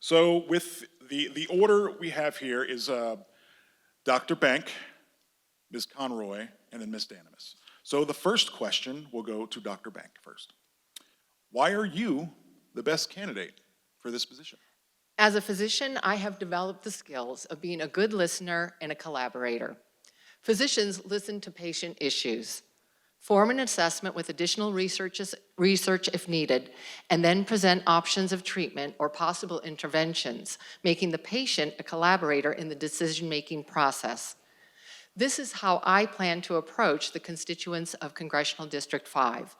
So with the order we have here is Dr. Bank, Ms. Conroy, and then Ms. Danimus. So the first question will go to Dr. Bank first. Why are you the best candidate for this position? As a physician, I have developed the skills of being a good listener and a collaborator. Physicians listen to patient issues, form an assessment with additional research if needed, and then present options of treatment or possible interventions, making the patient a collaborator in the decision-making process. This is how I plan to approach the constituents of Congressional District 5.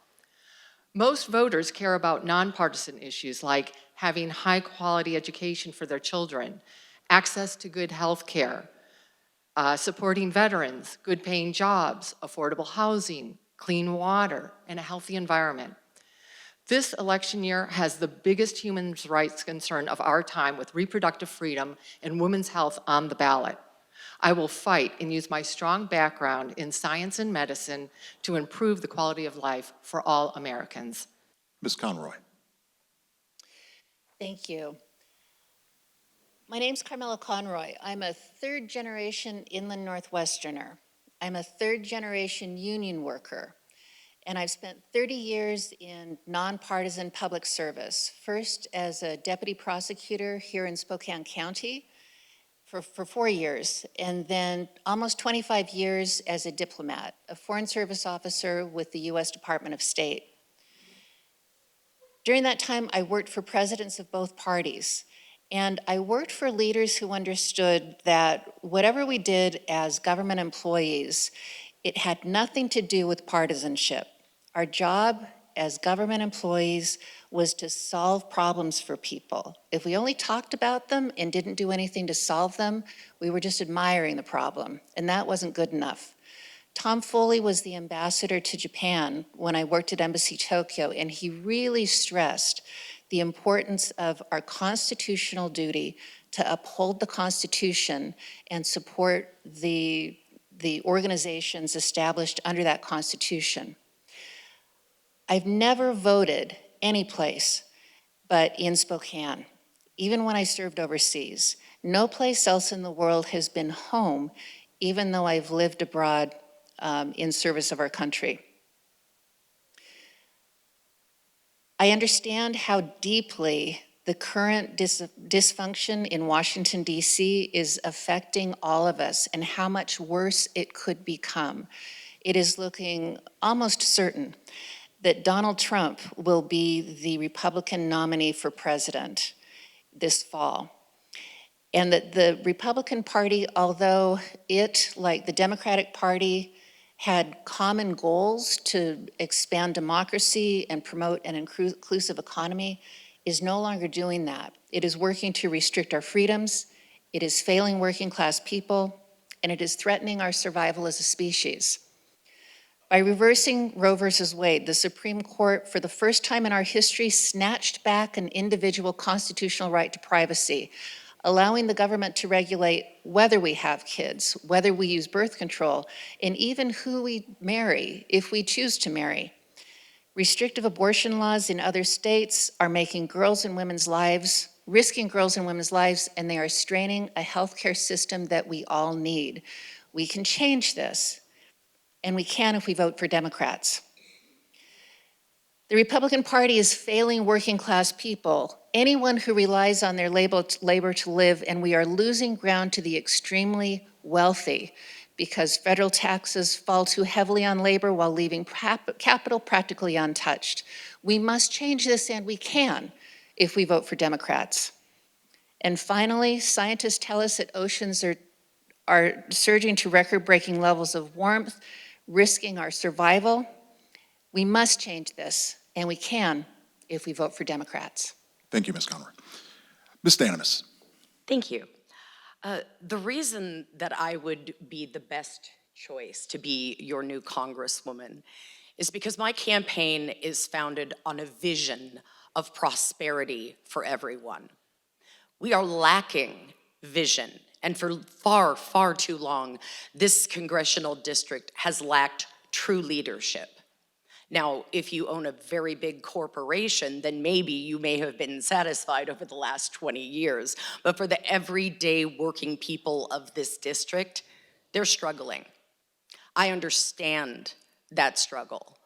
Most voters care about nonpartisan issues like having high-quality education for their children, access to good health care, supporting veterans, good-paying jobs, affordable housing, clean water, and a healthy environment. This election year has the biggest human rights concern of our time with reproductive freedom and women's health on the ballot. I will fight and use my strong background in science and medicine to improve the quality of life for all Americans. Ms. Conroy. Thank you. My name's Carmela Conroy. I'm a third-generation Inland Northwesterner. I'm a third-generation union worker, and I've spent 30 years in nonpartisan public service, first as a deputy prosecutor here in Spokane County for 4 years, and then almost 25 years as a diplomat, a Foreign Service officer with the U.S. Department of State. During that time, I worked for presidents of both parties, and I worked for leaders who understood that whatever we did as government employees, it had nothing to do with partisanship. Our job as government employees was to solve problems for people. If we only talked about them and didn't do anything to solve them, we were just admiring the problem, and that wasn't good enough. Tom Foley was the ambassador to Japan when I worked at Embassy Tokyo, and he really stressed the importance of our constitutional duty to uphold the Constitution and support the organizations established under that Constitution. I've never voted any place but in Spokane, even when I served overseas. No place else in the world has been home, even though I've lived abroad in service of our country. I understand how deeply the current dysfunction in Washington, D.C. is affecting all of us and how much worse it could become. It is looking almost certain that Donald Trump will be the Republican nominee for president this fall. And that the Republican Party, although it, like the Democratic Party, had common goals to expand democracy and promote an inclusive economy, is no longer doing that. It is working to restrict our freedoms, it is failing working class people, and it is threatening our survival as a species. By reversing Roe versus Wade, the Supreme Court, for the first time in our history, snatched back an individual constitutional right to privacy, allowing the government to regulate whether we have kids, whether we use birth control, and even who we marry, if we choose to marry. Restrictive abortion laws in other states are making girls and women's lives, risking girls and women's lives, and they are straining a healthcare system that we all need. We can change this, and we can if we vote for Democrats. The Republican Party is failing working class people, anyone who relies on their labor to live, and we are losing ground to the extremely wealthy because federal taxes fall too heavily on labor while leaving capital practically untouched. We must change this, and we can if we vote for Democrats. And finally, scientists tell us that oceans are surging to record-breaking levels of warmth, risking our survival. We must change this, and we can if we vote for Democrats. Thank you, Ms. Conroy. Ms. Danimus. Thank you. The reason that I would be the best choice to be your new Congresswoman is because my campaign is founded on a vision of prosperity for everyone. We are lacking vision, and for far, far too long, this congressional district has lacked true leadership. Now, if you own a very big corporation, then maybe you may have been satisfied over the last 20 years. But for the everyday working people of this district, they're struggling. I understand that struggle.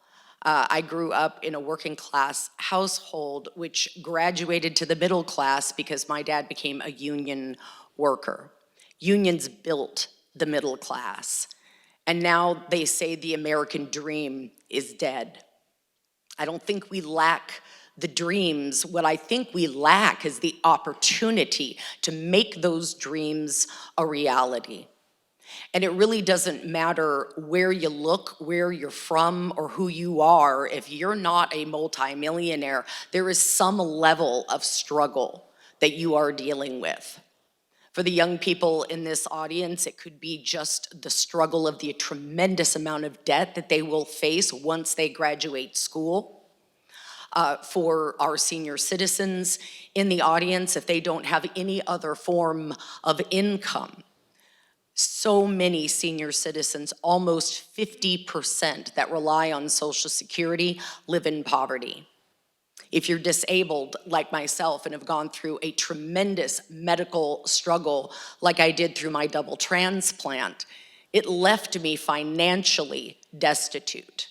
I grew up in a working class household which graduated to the middle class because my dad became a union worker. Unions built the middle class. And now they say the American dream is dead. I don't think we lack the dreams. What I think we lack is the opportunity to make those dreams a reality. And it really doesn't matter where you look, where you're from, or who you are. If you're not a multimillionaire, there is some level of struggle that you are dealing with. For the young people in this audience, it could be just the struggle of the tremendous amount of debt that they will face once they graduate school. For our senior citizens in the audience, if they don't have any other form of income. So many senior citizens, almost 50% that rely on Social Security, live in poverty. If you're disabled like myself and have gone through a tremendous medical struggle like I did through my double transplant, it left me financially destitute.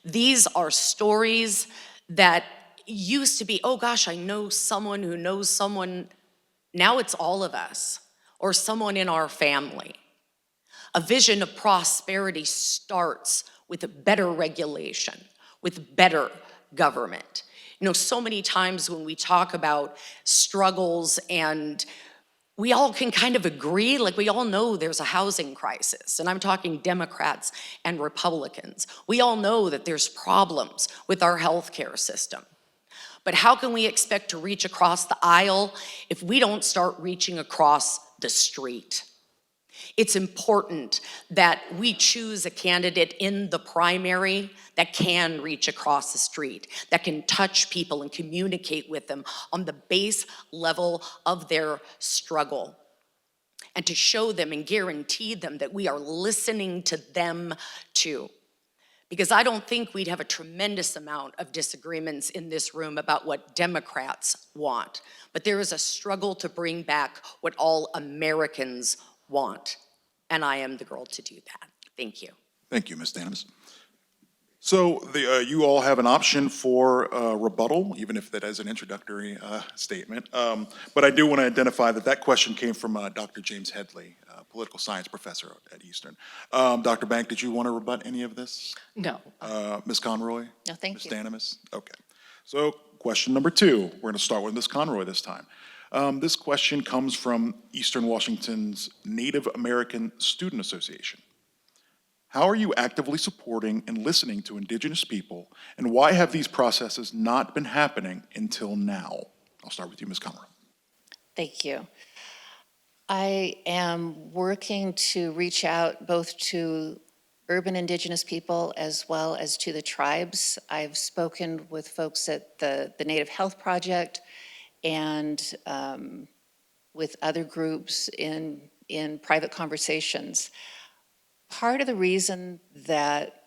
These are stories that used to be, oh gosh, I know someone who knows someone. Now it's all of us or someone in our family. A vision of prosperity starts with a better regulation, with better government. You know, so many times when we talk about struggles and we all can kind of agree, like we all know there's a housing crisis, and I'm talking Democrats and Republicans. We all know that there's problems with our healthcare system. But how can we expect to reach across the aisle if we don't start reaching across the street? It's important that we choose a candidate in the primary that can reach across the street, that can touch people and communicate with them on the base level of their struggle, and to show them and guarantee them that we are listening to them too. Because I don't think we'd have a tremendous amount of disagreements in this room about what Democrats want. But there is a struggle to bring back what all Americans want. And I am the girl to do that. Thank you. Thank you, Ms. Danimus. So you all have an option for rebuttal, even if that is an introductory statement. But I do want to identify that that question came from Dr. James Headley, political science professor at Eastern. Dr. Bank, did you want to rebut any of this? No. Ms. Conroy? No, thank you. Ms. Danimus? Okay. So question number 2, we're going to start with Ms. Conroy this time. This question comes from Eastern Washington's Native American Student Association. How are you actively supporting and listening to Indigenous people, and why have these processes not been happening until now? I'll start with you, Ms. Conroy. Thank you. I am working to reach out both to urban Indigenous people as well as to the tribes. I've spoken with folks at the Native Health Project and with other groups in private conversations. Part of the reason that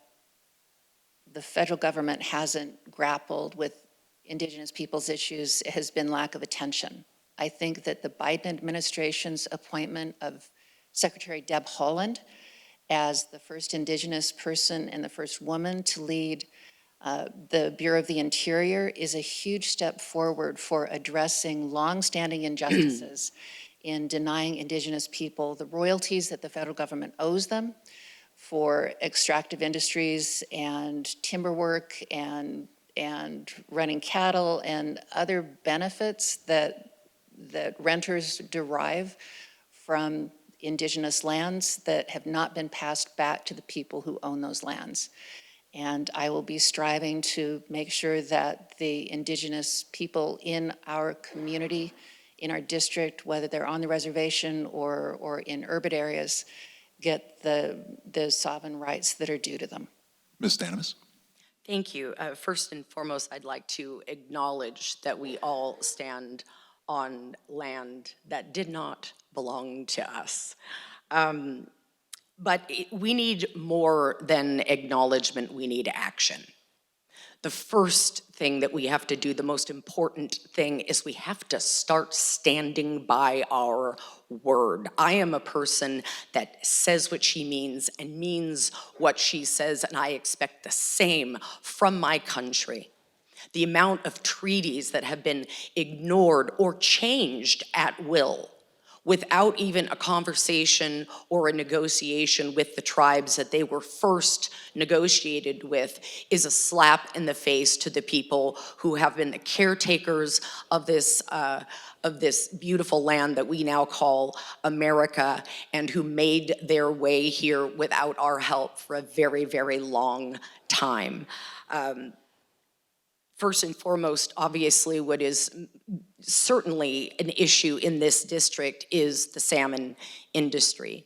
the federal government hasn't grappled with Indigenous people's issues has been lack of attention. I think that the Biden administration's appointment of Secretary Deb Haaland as the first Indigenous person and the first woman to lead the Bureau of the Interior is a huge step forward for addressing longstanding injustices in denying Indigenous people the royalties that the federal government owes them for extractive industries and timber work and running cattle and other benefits that renters derive from Indigenous lands that have not been passed back to the people who own those lands. And I will be striving to make sure that the Indigenous people in our community, in our district, whether they're on the reservation or in urban areas, get the sovereign rights that are due to them. Ms. Danimus? Thank you. First and foremost, I'd like to acknowledge that we all stand on land that did not belong to us. But we need more than acknowledgement, we need action. The first thing that we have to do, the most important thing, is we have to start standing by our word. I am a person that says what she means and means what she says, and I expect the same from my country. The amount of treaties that have been ignored or changed at will without even a conversation or a negotiation with the tribes that they were first negotiated with is a slap in the face to the people who have been the caretakers of this beautiful land that we now call America, and who made their way here without our help for a very, very long time. First and foremost, obviously, what is certainly an issue in this district is the salmon industry.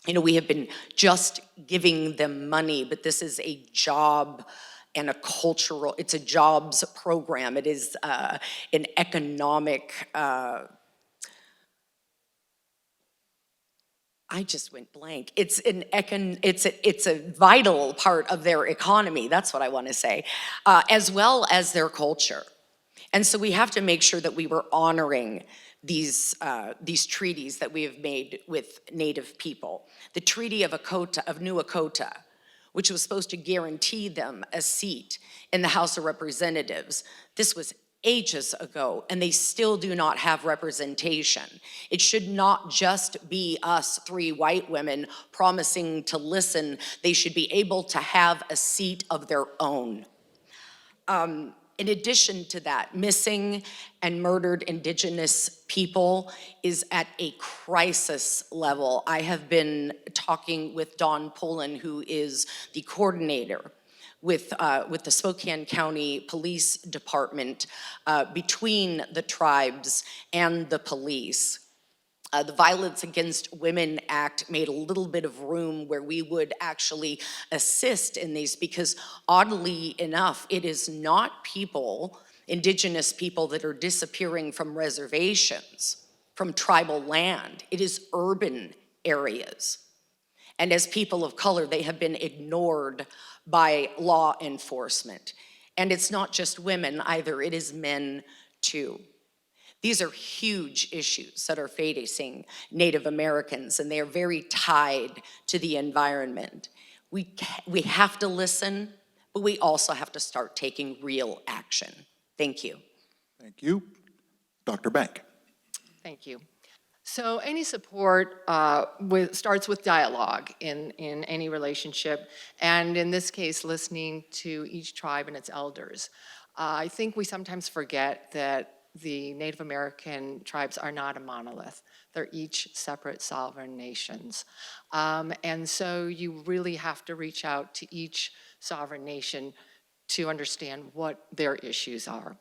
You know, we have been just giving them money, but this is a job and a cultural, it's a jobs program. It is an economic, I just went blank. It's a vital part of their economy. That's what I want to say, as well as their culture. And so we have to make sure that we were honoring these treaties that we have made with Native people. The Treaty of New Akota, which was supposed to guarantee them a seat in the House of Representatives. This was ages ago, and they still do not have representation. It should not just be us three white women promising to listen. They should be able to have a seat of their own. In addition to that, missing and murdered Indigenous people is at a crisis level. I have been talking with Dawn Pullen, who is the coordinator with the Spokane County Police Department, between the tribes and the police. The Violence Against Women Act made a little bit of room where we would actually assist in these, because oddly enough, it is not people, Indigenous people, that are disappearing from reservations, from tribal land. It is urban areas. And as people of color, they have been ignored by law enforcement. And it's not just women either, it is men too. These are huge issues that are facing Native Americans, and they are very tied to the environment. We have to listen, but we also have to start taking real action. Thank you. Thank you. Dr. Bank. Thank you. So any support starts with dialogue in any relationship, and in this case, listening to each tribe and its elders. I think we sometimes forget that the Native American tribes are not a monolith. They're each separate sovereign nations. And so you really have to reach out to each sovereign nation to understand what their issues are.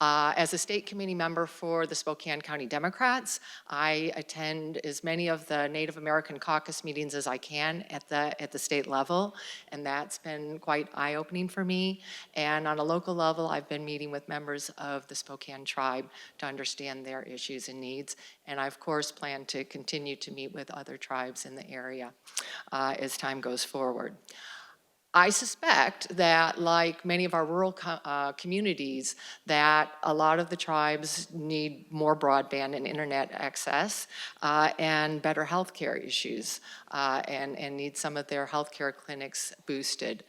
As a state committee member for the Spokane County Democrats, I attend as many of the Native American caucus meetings as I can at the state level, and that's been quite eye-opening for me. And on a local level, I've been meeting with members of the Spokane tribe to understand their issues and needs, and I, of course, plan to continue to meet with other tribes in the area as time goes forward. I suspect that, like many of our rural communities, that a lot of the tribes need more broadband and internet access and better healthcare issues and need some of their healthcare clinics boosted.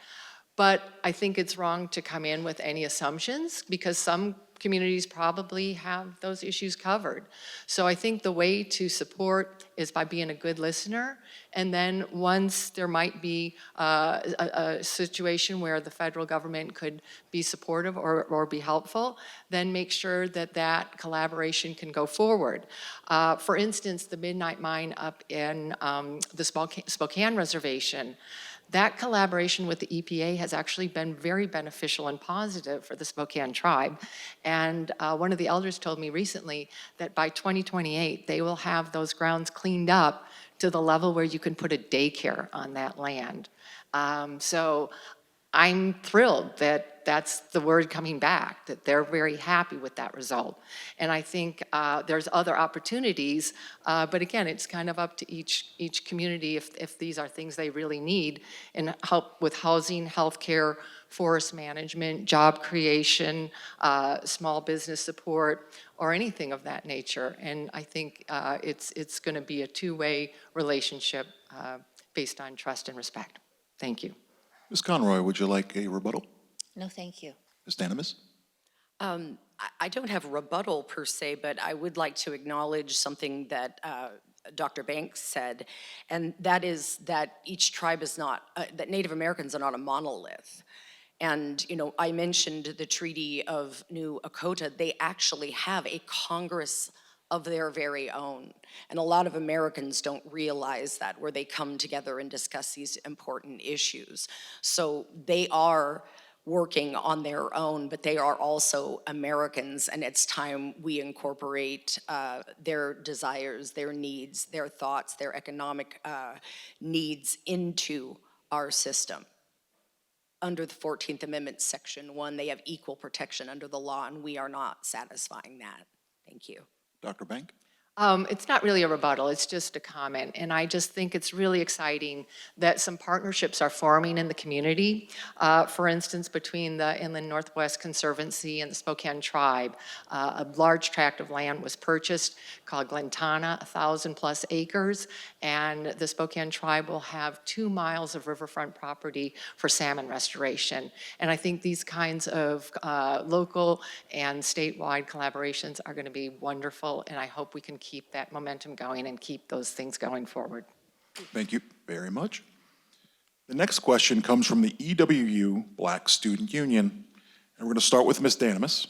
But I think it's wrong to come in with any assumptions, because some communities probably have those issues covered. So I think the way to support is by being a good listener, and then once there might be a situation where the federal government could be supportive or be helpful, then make sure that that collaboration can go forward. For instance, the Midnight Mine up in the Spokane Reservation, that collaboration with the EPA has actually been very beneficial and positive for the Spokane tribe. And one of the elders told me recently that by 2028, they will have those grounds cleaned up to the level where you can put a daycare on that land. So I'm thrilled that that's the word coming back, that they're very happy with that result. And I think there's other opportunities, but again, it's kind of up to each community if these are things they really need, and help with housing, healthcare, forest management, job creation, small business support, or anything of that nature. And I think it's going to be a two-way relationship based on trust and respect. Thank you. Ms. Conroy, would you like a rebuttal? No, thank you. Ms. Danimus? I don't have rebuttal per se, but I would like to acknowledge something that Dr. Banks said, and that is that each tribe is not, that Native Americans are not a monolith. And, you know, I mentioned the Treaty of New Akota. They actually have a Congress of their very own. And a lot of Americans don't realize that, where they come together and discuss these important issues. So they are working on their own, but they are also Americans, and it's time we incorporate their desires, their needs, their thoughts, their economic needs into our system. Under the 14th Amendment, Section 1, they have equal protection under the law, and we are not satisfying that. Thank you. Dr. Bank? It's not really a rebuttal, it's just a comment. And I just think it's really exciting that some partnerships are forming in the community. For instance, between the Inland Northwest Conservancy and the Spokane Tribe, a large tract of land was purchased called Glentana, 1,000+ acres, and the Spokane Tribe will have 2 miles of riverfront property for salmon restoration. And I think these kinds of local and statewide collaborations are going to be wonderful, and I hope we can keep that momentum going and keep those things going forward. Thank you very much. The next question comes from the EWU Black Student Union, and we're going to start with Ms. Danimus.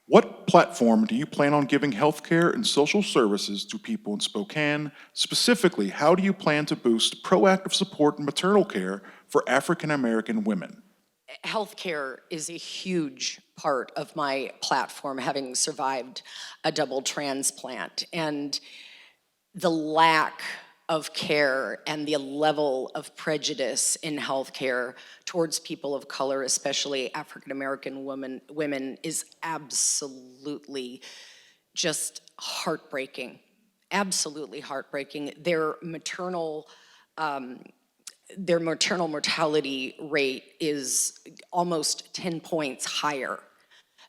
What platform do you plan on giving healthcare and social services to people in Spokane? Specifically, how do you plan to boost proactive support in maternal care for African American women? Healthcare is a huge part of my platform, having survived a double transplant. And the lack of care and the level of prejudice in healthcare towards people of color, especially African American women, is absolutely just heartbreaking. Absolutely heartbreaking. Their maternal mortality rate is almost 10 points higher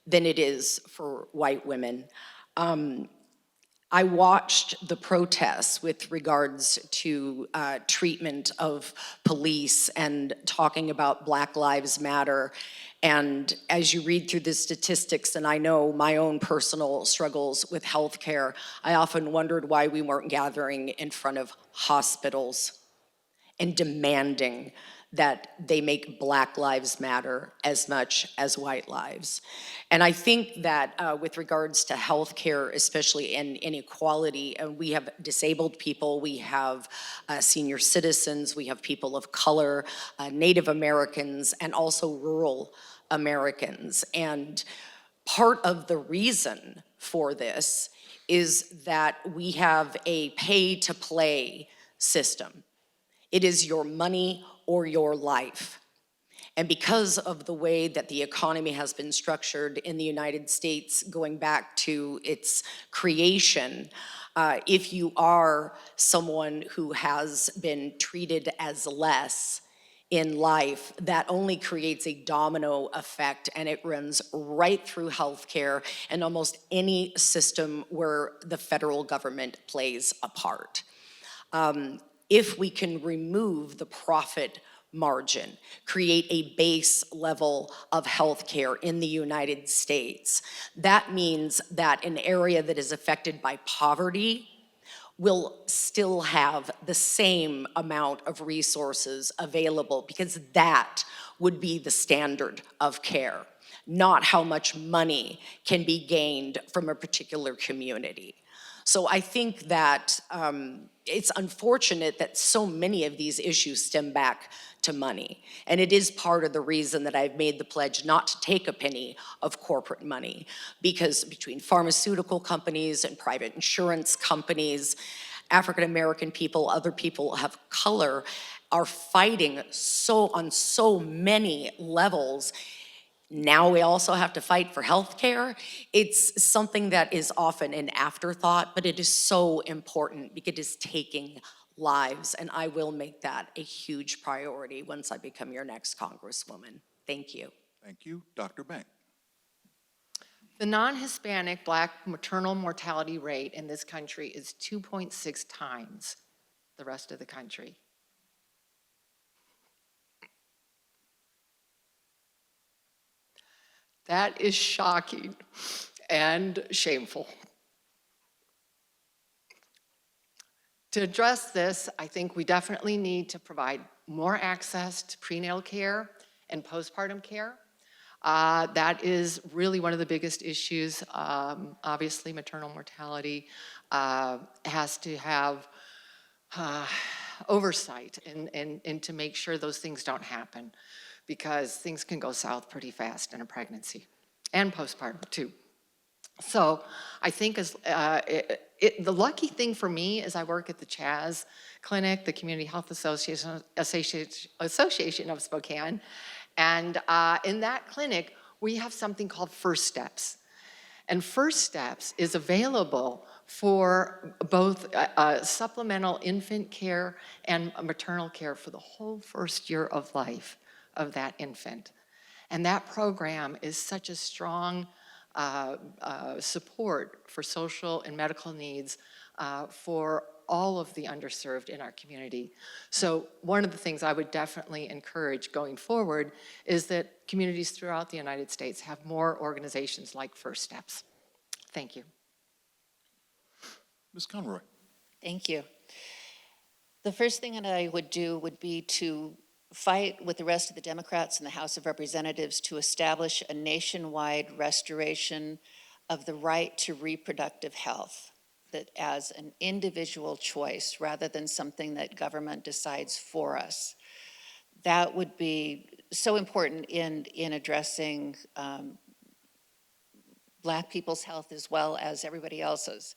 than it is for white women. I watched the protests with regards to treatment of police and talking about Black Lives Matter. And as you read through the statistics, and I know my own personal struggles with healthcare, I often wondered why we weren't gathering in front of hospitals and demanding that they make Black lives matter as much as white lives. And I think that with regards to healthcare, especially in inequality, we have disabled people, we have senior citizens, we have people of color, Native Americans, and also rural Americans. And part of the reason for this is that we have a pay-to-play system. It is your money or your life. And because of the way that the economy has been structured in the United States, going back to its creation, if you are someone who has been treated as less in life, that only creates a domino effect, and it runs right through healthcare and almost any system where the federal government plays a part. If we can remove the profit margin, create a base level of healthcare in the United States, that means that an area that is affected by poverty will still have the same amount of resources available, because that would be the standard of care, not how much money can be gained from a particular community. So I think that it's unfortunate that so many of these issues stem back to money. And it is part of the reason that I've made the pledge not to take a penny of corporate money, because between pharmaceutical companies and private insurance companies, African American people, other people of color are fighting on so many levels. Now we also have to fight for health care. It's something that is often an afterthought, but it is so important because it is taking lives, and I will make that a huge priority once I become your next Congresswoman. Thank you. Thank you. Dr. Bank. The non-Hispanic Black maternal mortality rate in this country is 2.6 times the rest of the country. That is shocking and shameful. To address this, I think we definitely need to provide more access to prenatal care and postpartum care. That is really one of the biggest issues. Obviously, maternal mortality has to have oversight and to make sure those things don't happen, because things can go south pretty fast in a pregnancy and postpartum too. So I think the lucky thing for me is I work at the CHAS Clinic, the Community Health Association of Spokane. And in that clinic, we have something called First Steps. And First Steps is available for both supplemental infant care and maternal care for the whole first year of life of that infant. And that program is such a strong support for social and medical needs for all of the underserved in our community. So one of the things I would definitely encourage going forward is that communities throughout the United States have more organizations like First Steps. Thank you. Ms. Conroy. Thank you. The first thing that I would do would be to fight with the rest of the Democrats in the House of Representatives to establish a nationwide restoration of the right to reproductive health, that as an individual choice rather than something that government decides for us. That would be so important in addressing Black people's health as well as everybody else's.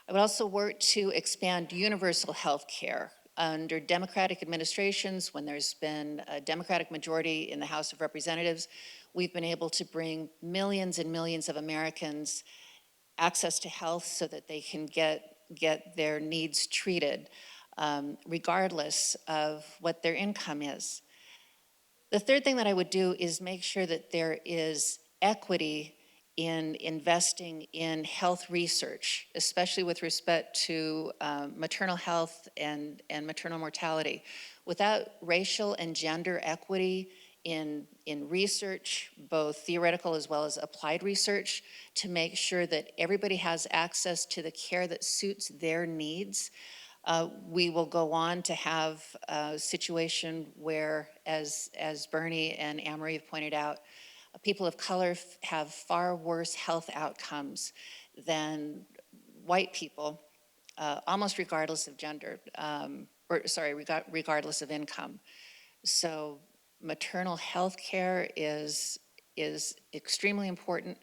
I would also work to expand universal health care. Under Democratic administrations, when there's been a Democratic majority in the House of Representatives, we've been able to bring millions and millions of Americans access to health so that they can get their needs treated, regardless of what their income is. The third thing that I would do is make sure that there is equity in investing in health research, especially with respect to maternal health and maternal mortality. Without racial and gender equity in research, both theoretical as well as applied research, to make sure that everybody has access to the care that suits their needs, we will go on to have a situation where, as Bernie and Anne-Marie have pointed out, people of color have far worse health outcomes than white people, almost regardless of gender, regardless of income. So maternal health care is extremely important,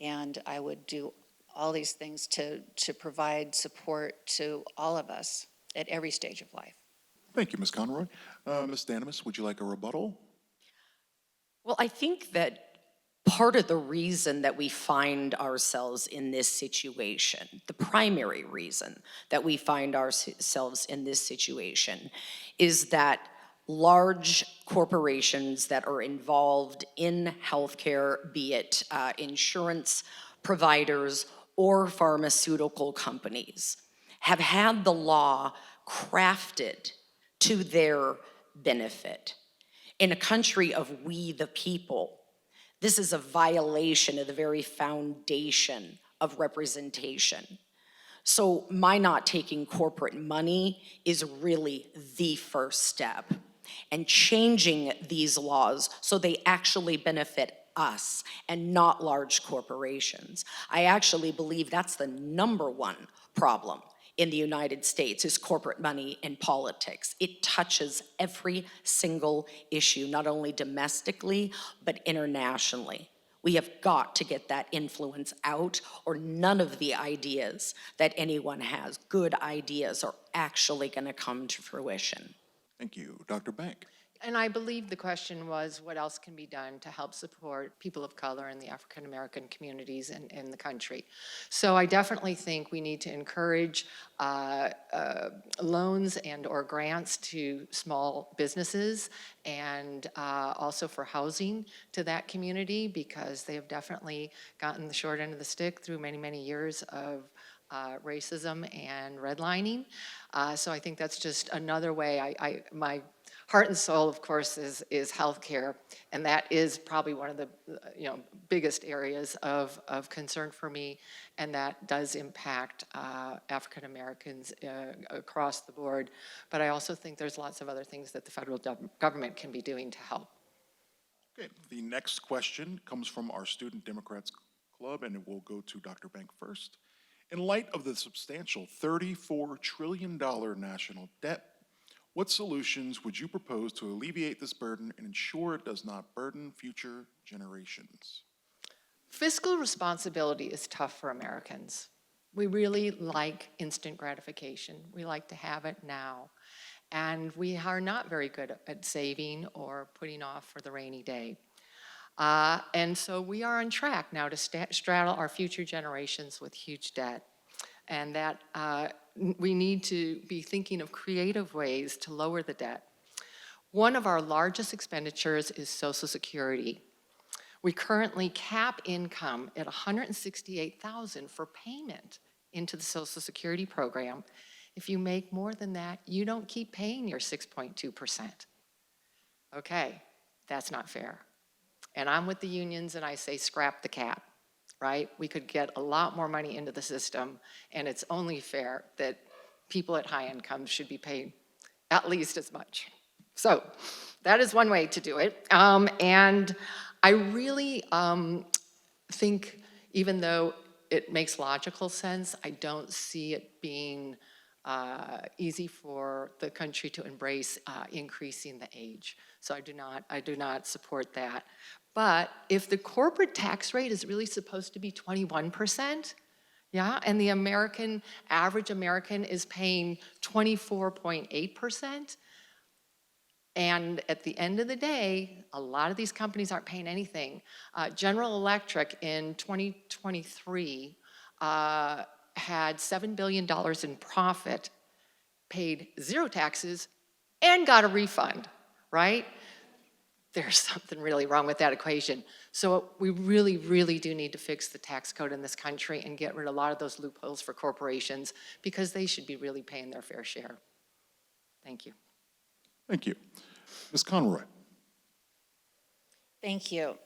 and I would do all these things to provide support to all of us at every stage of life. Thank you, Ms. Conroy. Ms. Danimus, would you like a rebuttal? Well, I think that part of the reason that we find ourselves in this situation, the primary reason that we find ourselves in this situation, is that large corporations that are involved in healthcare, be it insurance providers or pharmaceutical companies, have had the law crafted to their benefit. In a country of we the people, this is a violation of the very foundation of representation. So my not taking corporate money is really the first step. And changing these laws so they actually benefit us and not large corporations. I actually believe that's the #1 problem in the United States, is corporate money in politics. It touches every single issue, not only domestically, but internationally. We have got to get that influence out, or none of the ideas that anyone has, good ideas, are actually gonna come to fruition. Thank you. Dr. Bank. And I believe the question was, what else can be done to help support people of color in the African-American communities in the country? So I definitely think we need to encourage loans and/or grants to small businesses and also for housing to that community, because they have definitely gotten the short end of the stick through many, many years of racism and redlining. So I think that's just another way. My heart and soul, of course, is healthcare, and that is probably one of the biggest areas of concern for me, and that does impact African Americans across the board. But I also think there's lots of other things that the federal government can be doing to help. Okay, the next question comes from our Student Democrats Club, and it will go to Dr. Bank first. In light of the substantial $34 trillion national debt, what solutions would you propose to alleviate this burden and ensure it does not burden future generations? Fiscal responsibility is tough for Americans. We really like instant gratification. We like to have it now. And we are not very good at saving or putting off for the rainy day. And so we are on track now to straddle our future generations with huge debt. And that we need to be thinking of creative ways to lower the debt. One of our largest expenditures is Social Security. We currently cap income at $168,000 for payment into the Social Security program. If you make more than that, you don't keep paying your 6.2%. Okay, that's not fair. And I'm with the unions and I say scrap the cap, right? We could get a lot more money into the system, and it's only fair that people at high incomes should be paid at least as much. So that is one way to do it. And I really think, even though it makes logical sense, I don't see it being easy for the country to embrace increasing the age. So I do not support that. But if the corporate tax rate is really supposed to be 21%, yeah, and the average American is paying 24.8%, and at the end of the day, a lot of these companies aren't paying anything. General Electric in 2023 had $7 billion in profit, paid zero taxes, and got a refund, right? There's something really wrong with that equation. So we really, really do need to fix the tax code in this country and get rid of a lot of those loopholes for corporations, because they should be really paying their fair share. Thank you. Thank you. Ms. Conroy. Thank you.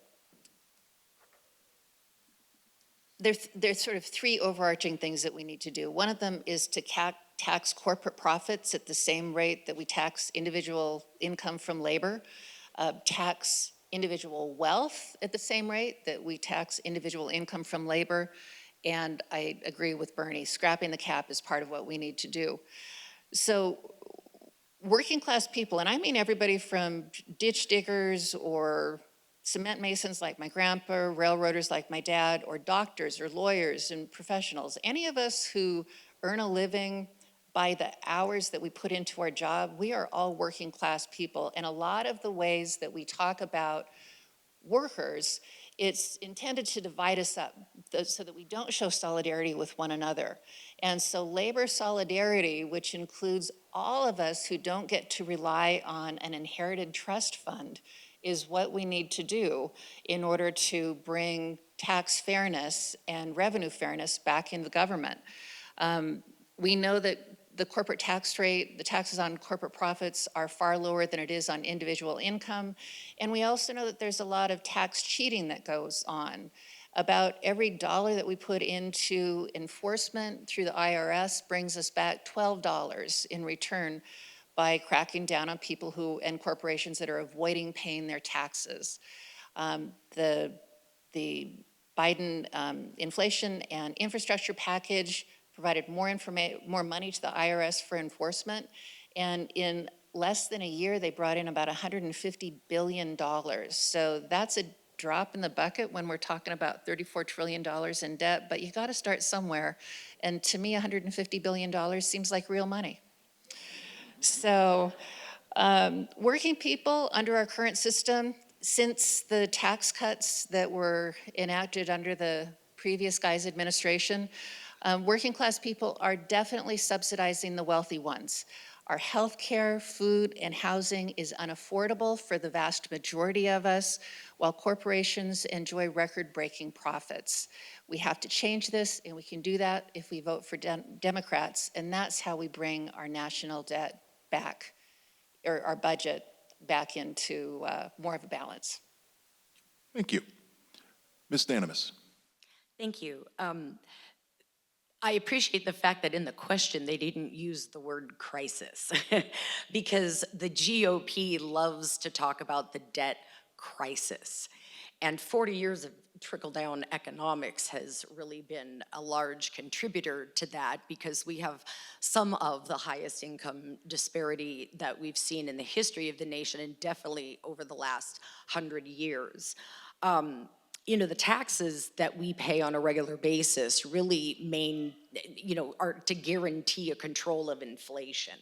There's sort of three overarching things that we need to do. One of them is to tax corporate profits at the same rate that we tax individual income from labor, tax individual wealth at the same rate that we tax individual income from labor, and I agree with Bernie, scrapping the cap is part of what we need to do. So working class people, and I mean everybody from ditch diggers or cement masons like my grandpa, railroaders like my dad, or doctors or lawyers and professionals, any of us who earn a living by the hours that we put into our job, we are all working class people. And a lot of the ways that we talk about workers, it's intended to divide us up so that we don't show solidarity with one another. And so labor solidarity, which includes all of us who don't get to rely on an inherited trust fund, is what we need to do in order to bring tax fairness and revenue fairness back into government. We know that the corporate tax rate, the taxes on corporate profits are far lower than it is on individual income. And we also know that there's a lot of tax cheating that goes on. About every dollar that we put into enforcement through the IRS brings us back $12 in return by cracking down on people and corporations that are avoiding paying their taxes. The Biden inflation and infrastructure package provided more money to the IRS for enforcement, and in less than a year, they brought in about $150 billion. So that's a drop in the bucket when we're talking about $34 trillion in debt, but you gotta start somewhere. And to me, $150 billion seems like real money. So Working people under our current system, since the tax cuts that were enacted under the previous guy's administration, working class people are definitely subsidizing the wealthy ones. Our health care, food, and housing is unaffordable for the vast majority of us, while corporations enjoy record-breaking profits. We have to change this, and we can do that if we vote for Democrats, and that's how we bring our national debt back, or our budget back into more of a balance. Thank you. Ms. Danimus. Thank you. I appreciate the fact that in the question they didn't use the word crisis because the GOP loves to talk about the debt crisis. And 40 years of trickle-down economics has really been a large contributor to that because we have some of the highest income disparity that we've seen in the history of the nation and definitely over the last 100 years. You know, the taxes that we pay on a regular basis really are to guarantee a control of inflation.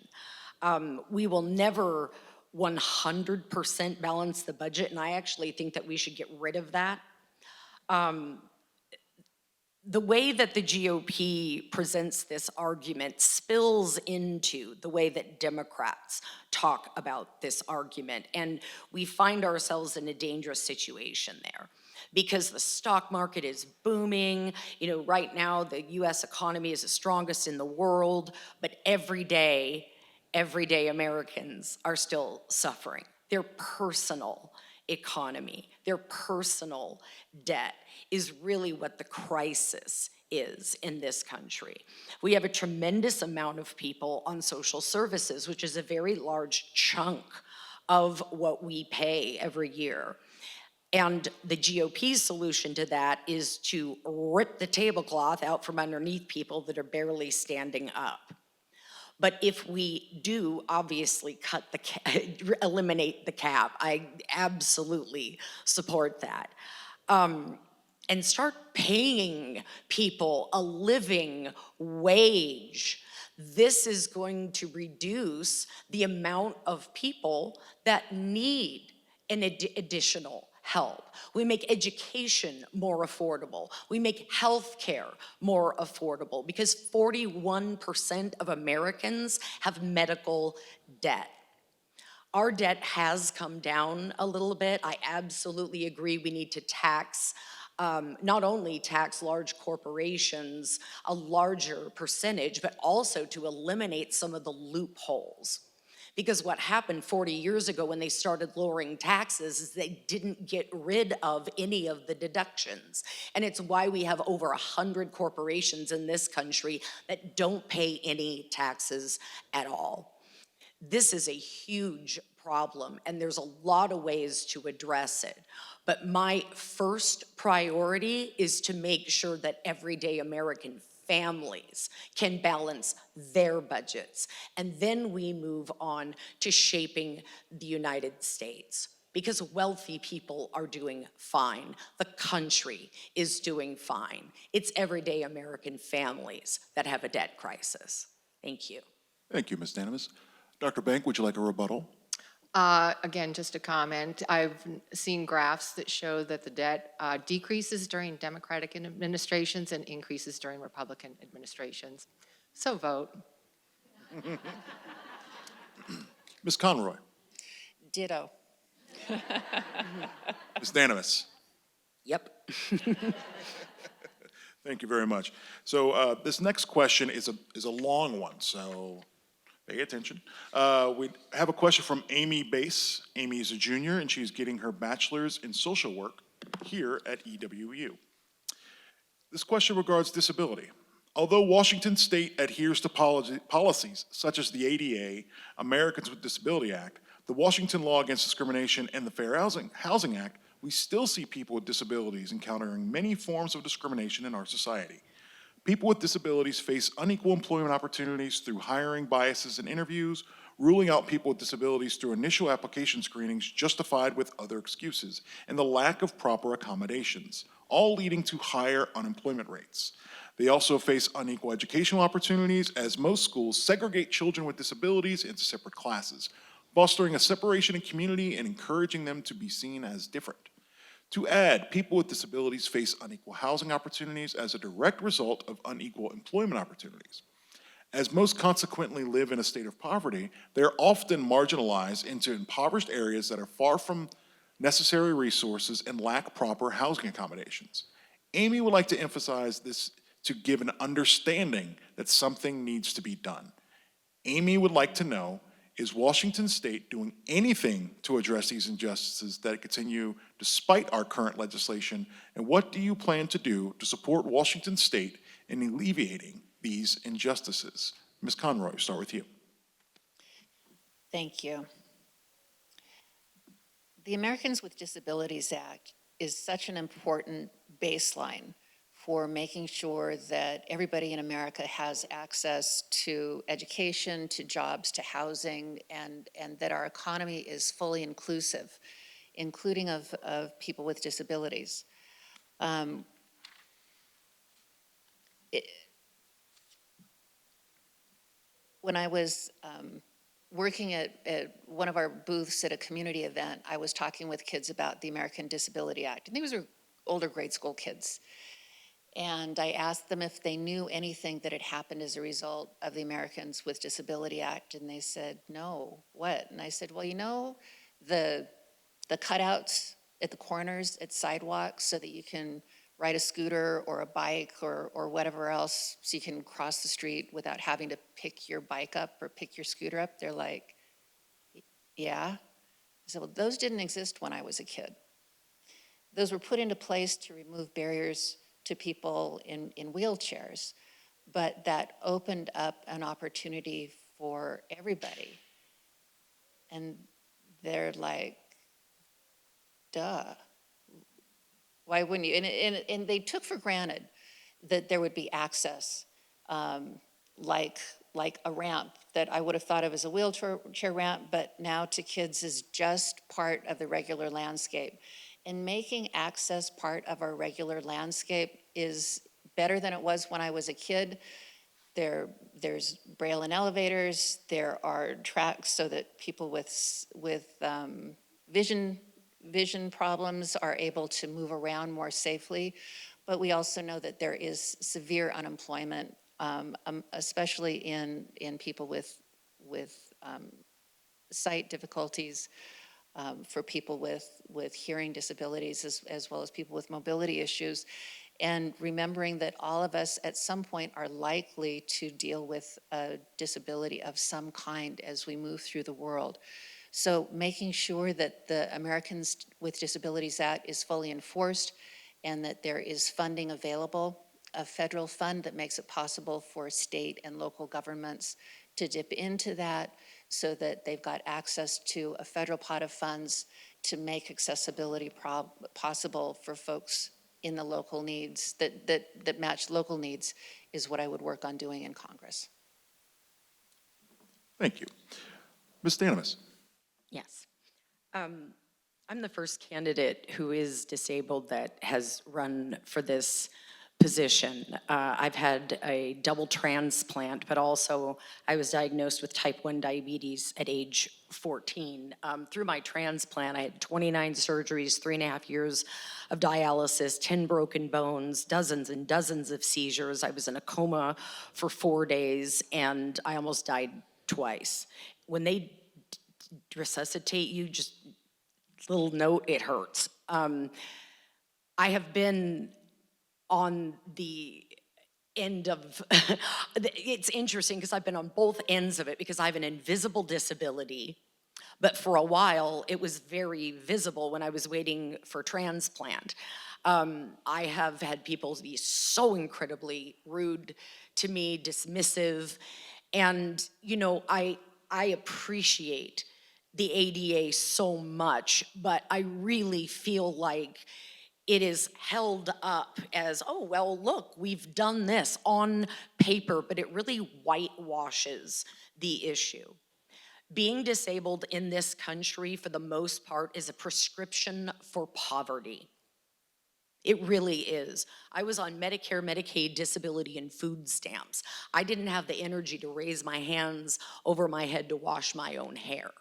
We will never 100% balance the budget, and I actually think that we should get rid of that. The way that the GOP presents this argument spills into the way that Democrats talk about this argument, and we find ourselves in a dangerous situation there. Because the stock market is booming. You know, right now the US economy is the strongest in the world, but every day Americans are still suffering. Their personal economy, their personal debt is really what the crisis is in this country. We have a tremendous amount of people on social services, which is a very large chunk of what we pay every year. And the GOP's solution to that is to rip the tablecloth out from underneath people that are barely standing up. But if we do obviously eliminate the cap, I absolutely support that. And start paying people a living wage. This is going to reduce the amount of people that need an additional help. We make education more affordable. We make health care more affordable because 41% of Americans have medical debt. Our debt has come down a little bit. I absolutely agree we need to tax, not only tax large corporations a larger percentage, but also to eliminate some of the loopholes. Because what happened 40 years ago when they started lowering taxes is they didn't get rid of any of the deductions. And it's why we have over 100 corporations in this country that don't pay any taxes at all. This is a huge problem, and there's a lot of ways to address it. But my first priority is to make sure that everyday American families can balance their budgets. And then we move on to shaping the United States. Because wealthy people are doing fine. The country is doing fine. It's everyday American families that have a debt crisis. Thank you. Thank you, Ms. Danimus. Dr. Bank, would you like a rebuttal? Again, just a comment. I've seen graphs that show that the debt decreases during Democratic administrations and increases during Republican administrations. So vote. Ms. Conroy. Ditto. Ms. Danimus. Yep. Thank you very much. So this next question is a long one, so pay attention. We have a question from Amy Bass. Amy is a junior, and she's getting her bachelor's in social work here at EWU. This question regards disability. Although Washington State adheres to policies such as the ADA, Americans with Disability Act, the Washington Law Against Discrimination, and the Fair Housing Act, we still see people with disabilities encountering many forms of discrimination in our society. People with disabilities face unequal employment opportunities through hiring biases in interviews, ruling out people with disabilities through initial application screenings justified with other excuses, and the lack of proper accommodations, all leading to higher unemployment rates. They also face unequal educational opportunities as most schools segregate children with disabilities into separate classes, fostering a separation in community and encouraging them to be seen as different. To add, people with disabilities face unequal housing opportunities as a direct result of unequal employment opportunities. As most consequently live in a state of poverty, they are often marginalized into impoverished areas that are far from necessary resources and lack proper housing accommodations. Amy would like to emphasize this to give an understanding that something needs to be done. Amy would like to know, is Washington State doing anything to address these injustices that continue despite our current legislation? And what do you plan to do to support Washington State in alleviating these injustices? Ms. Conroy, start with you. Thank you. The Americans with Disabilities Act is such an important baseline for making sure that everybody in America has access to education, to jobs, to housing, and that our economy is fully inclusive, including of people with disabilities. When I was working at one of our booths at a community event, I was talking with kids about the American Disability Act, and these were older grade school kids. And I asked them if they knew anything that had happened as a result of the Americans with Disability Act, and they said, no, what? And I said, well, you know, the cutouts at the corners at sidewalks so that you can ride a scooter or a bike or whatever else so you can cross the street without having to pick your bike up or pick your scooter up. They're like, yeah. I said, well, those didn't exist when I was a kid. Those were put into place to remove barriers to people in wheelchairs, but that opened up an opportunity for everybody. And they're like, duh. Why wouldn't you? And they took for granted that there would be access, like a ramp that I would have thought of as a wheelchair ramp, but now to kids is just part of the regular landscape. And making access part of our regular landscape is better than it was when I was a kid. There's braille in elevators. There are tracks so that people with vision problems are able to move around more safely. But we also know that there is severe unemployment, especially in people with sight difficulties, for people with hearing disabilities, as well as people with mobility issues. And remembering that all of us at some point are likely to deal with a disability of some kind as we move through the world. So making sure that the Americans with Disabilities Act is fully enforced and that there is funding available, a federal fund that makes it possible for state and local governments to dip into that so that they've got access to a federal pot of funds to make accessibility possible for folks in the local needs, that match local needs, is what I would work on doing in Congress. Thank you. Ms. Stanimus. Yes. I'm the first candidate who is disabled that has run for this position. I've had a double transplant, but also I was diagnosed with type 1 diabetes at age 14. Through my transplant, I had 29 surgeries, 3.5 years of dialysis, 10 broken bones, dozens and dozens of seizures. I was in a coma for 4 days, and I almost died twice. When they resuscitate you, just little note, it hurts. I have been on the end of, it's interesting because I've been on both ends of it because I have an invisible disability, but for a while it was very visible when I was waiting for transplant. I have had people be so incredibly rude to me, dismissive, and you know, I appreciate the ADA so much, but I really feel like it is held up as, oh, well, look, we've done this on paper, but it really whitewashes the issue. Being disabled in this country, for the most part, is a prescription for poverty. It really is. I was on Medicare, Medicaid, disability, and food stamps. I didn't have the energy to raise my hands over my head to wash my own hair.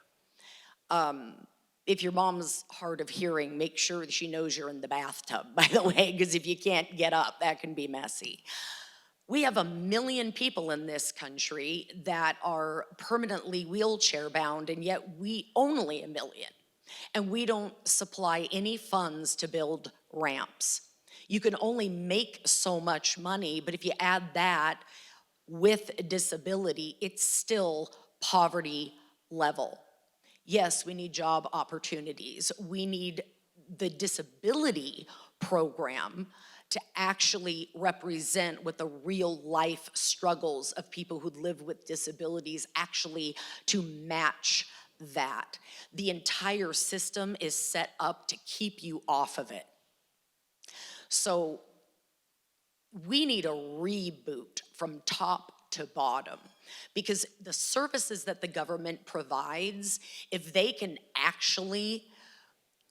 If your mom's hard of hearing, make sure that she knows you're in the bathtub, by the way, because if you can't get up, that can be messy. We have 1 million people in this country that are permanently wheelchair bound, and yet we only 1 million. And we don't supply any funds to build ramps. You can only make so much money, but if you add that with disability, it's still poverty level. Yes, we need job opportunities. We need the disability program to actually represent what the real life struggles of people who live with disabilities, actually to match that. The entire system is set up to keep you off of it. So we need a reboot from top to bottom, because the services that the government provides, if they can actually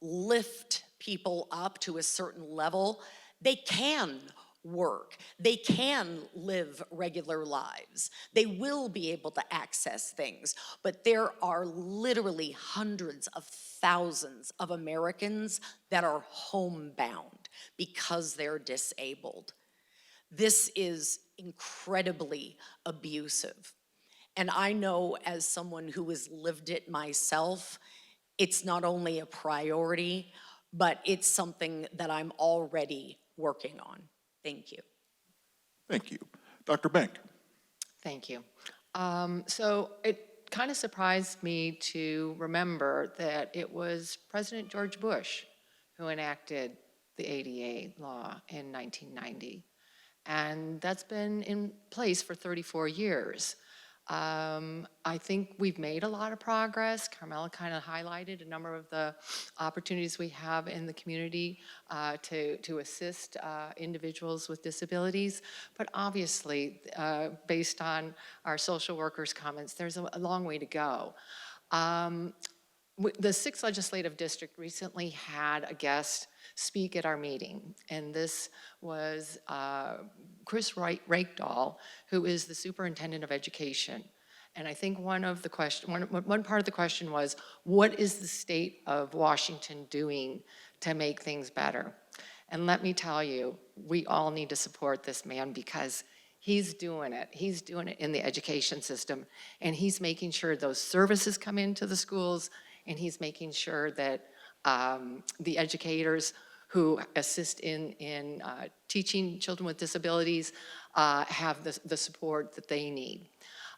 lift people up to a certain level, they can work. They can live regular lives. They will be able to access things. But there are literally hundreds of thousands of Americans that are homebound because they're disabled. This is incredibly abusive. And I know, as someone who has lived it myself, it's not only a priority, but it's something that I'm already working on. Thank you. Thank you. Dr. Bank. Thank you. So it kind of surprised me to remember that it was President George Bush who enacted the ADA law in 1990. And that's been in place for 34 years. I think we've made a lot of progress. Carmela kind of highlighted a number of the opportunities we have in the community to assist individuals with disabilities. But obviously, based on our social workers' comments, there's a long way to go. The 6th Legislative District recently had a guest speak at our meeting, and this was Chris Rakedahl, who is the Superintendent of Education. And I think one part of the question was, what is the state of Washington doing to make things better? And let me tell you, we all need to support this man, because he's doing it. He's doing it in the education system, and he's making sure those services come into the schools, and he's making sure that the educators who assist in teaching children with disabilities have the support that they need.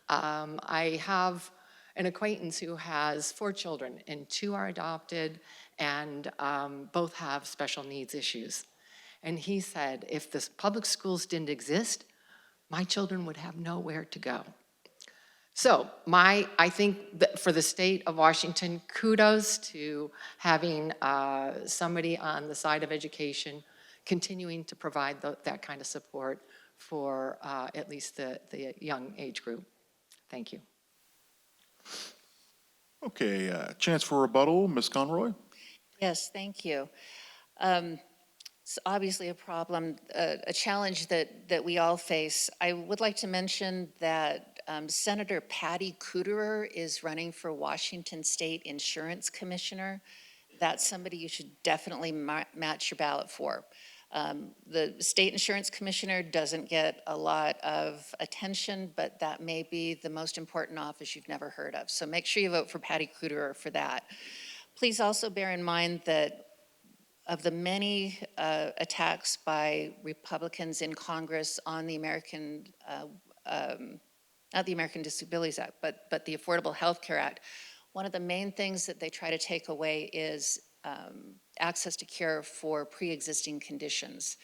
I have an acquaintance who has 4 children, and 2 are adopted, and both have special needs issues. And he said, if the public schools didn't exist, my children would have nowhere to go. So I think that for the state of Washington, kudos to having somebody on the side of education continuing to provide that kind of support for at least the young age group. Thank you. Okay, chance for rebuttal, Ms. Conroy. Yes, thank you. It's obviously a problem, a challenge that we all face. I would like to mention that Senator Patty Kuderer is running for Washington State Insurance Commissioner. That's somebody you should definitely match your ballot for. The State Insurance Commissioner doesn't get a lot of attention, but that may be the most important office you've never heard of. So make sure you vote for Patty Kuderer for that. Please also bear in mind that of the many attacks by Republicans in Congress on the American, not the American Disabilities Act, but the Affordable Health Care Act, one of the main things that they try to take away is access to care for pre-existing conditions.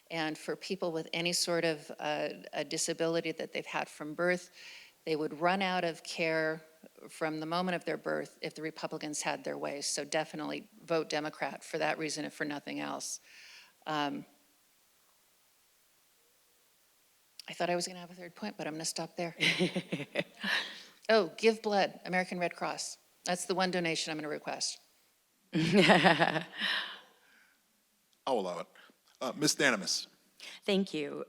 And for people with any sort of a disability that they've had from birth, they would run out of care from the moment of their birth if the Republicans had their way. So definitely vote Democrat for that reason, if for nothing else. I thought I was going to have a third point, but I'm going to stop there. Oh, give blood, American Red Cross. That's the one donation I'm going to request. I'll allow it. Ms. Danimus. Thank you.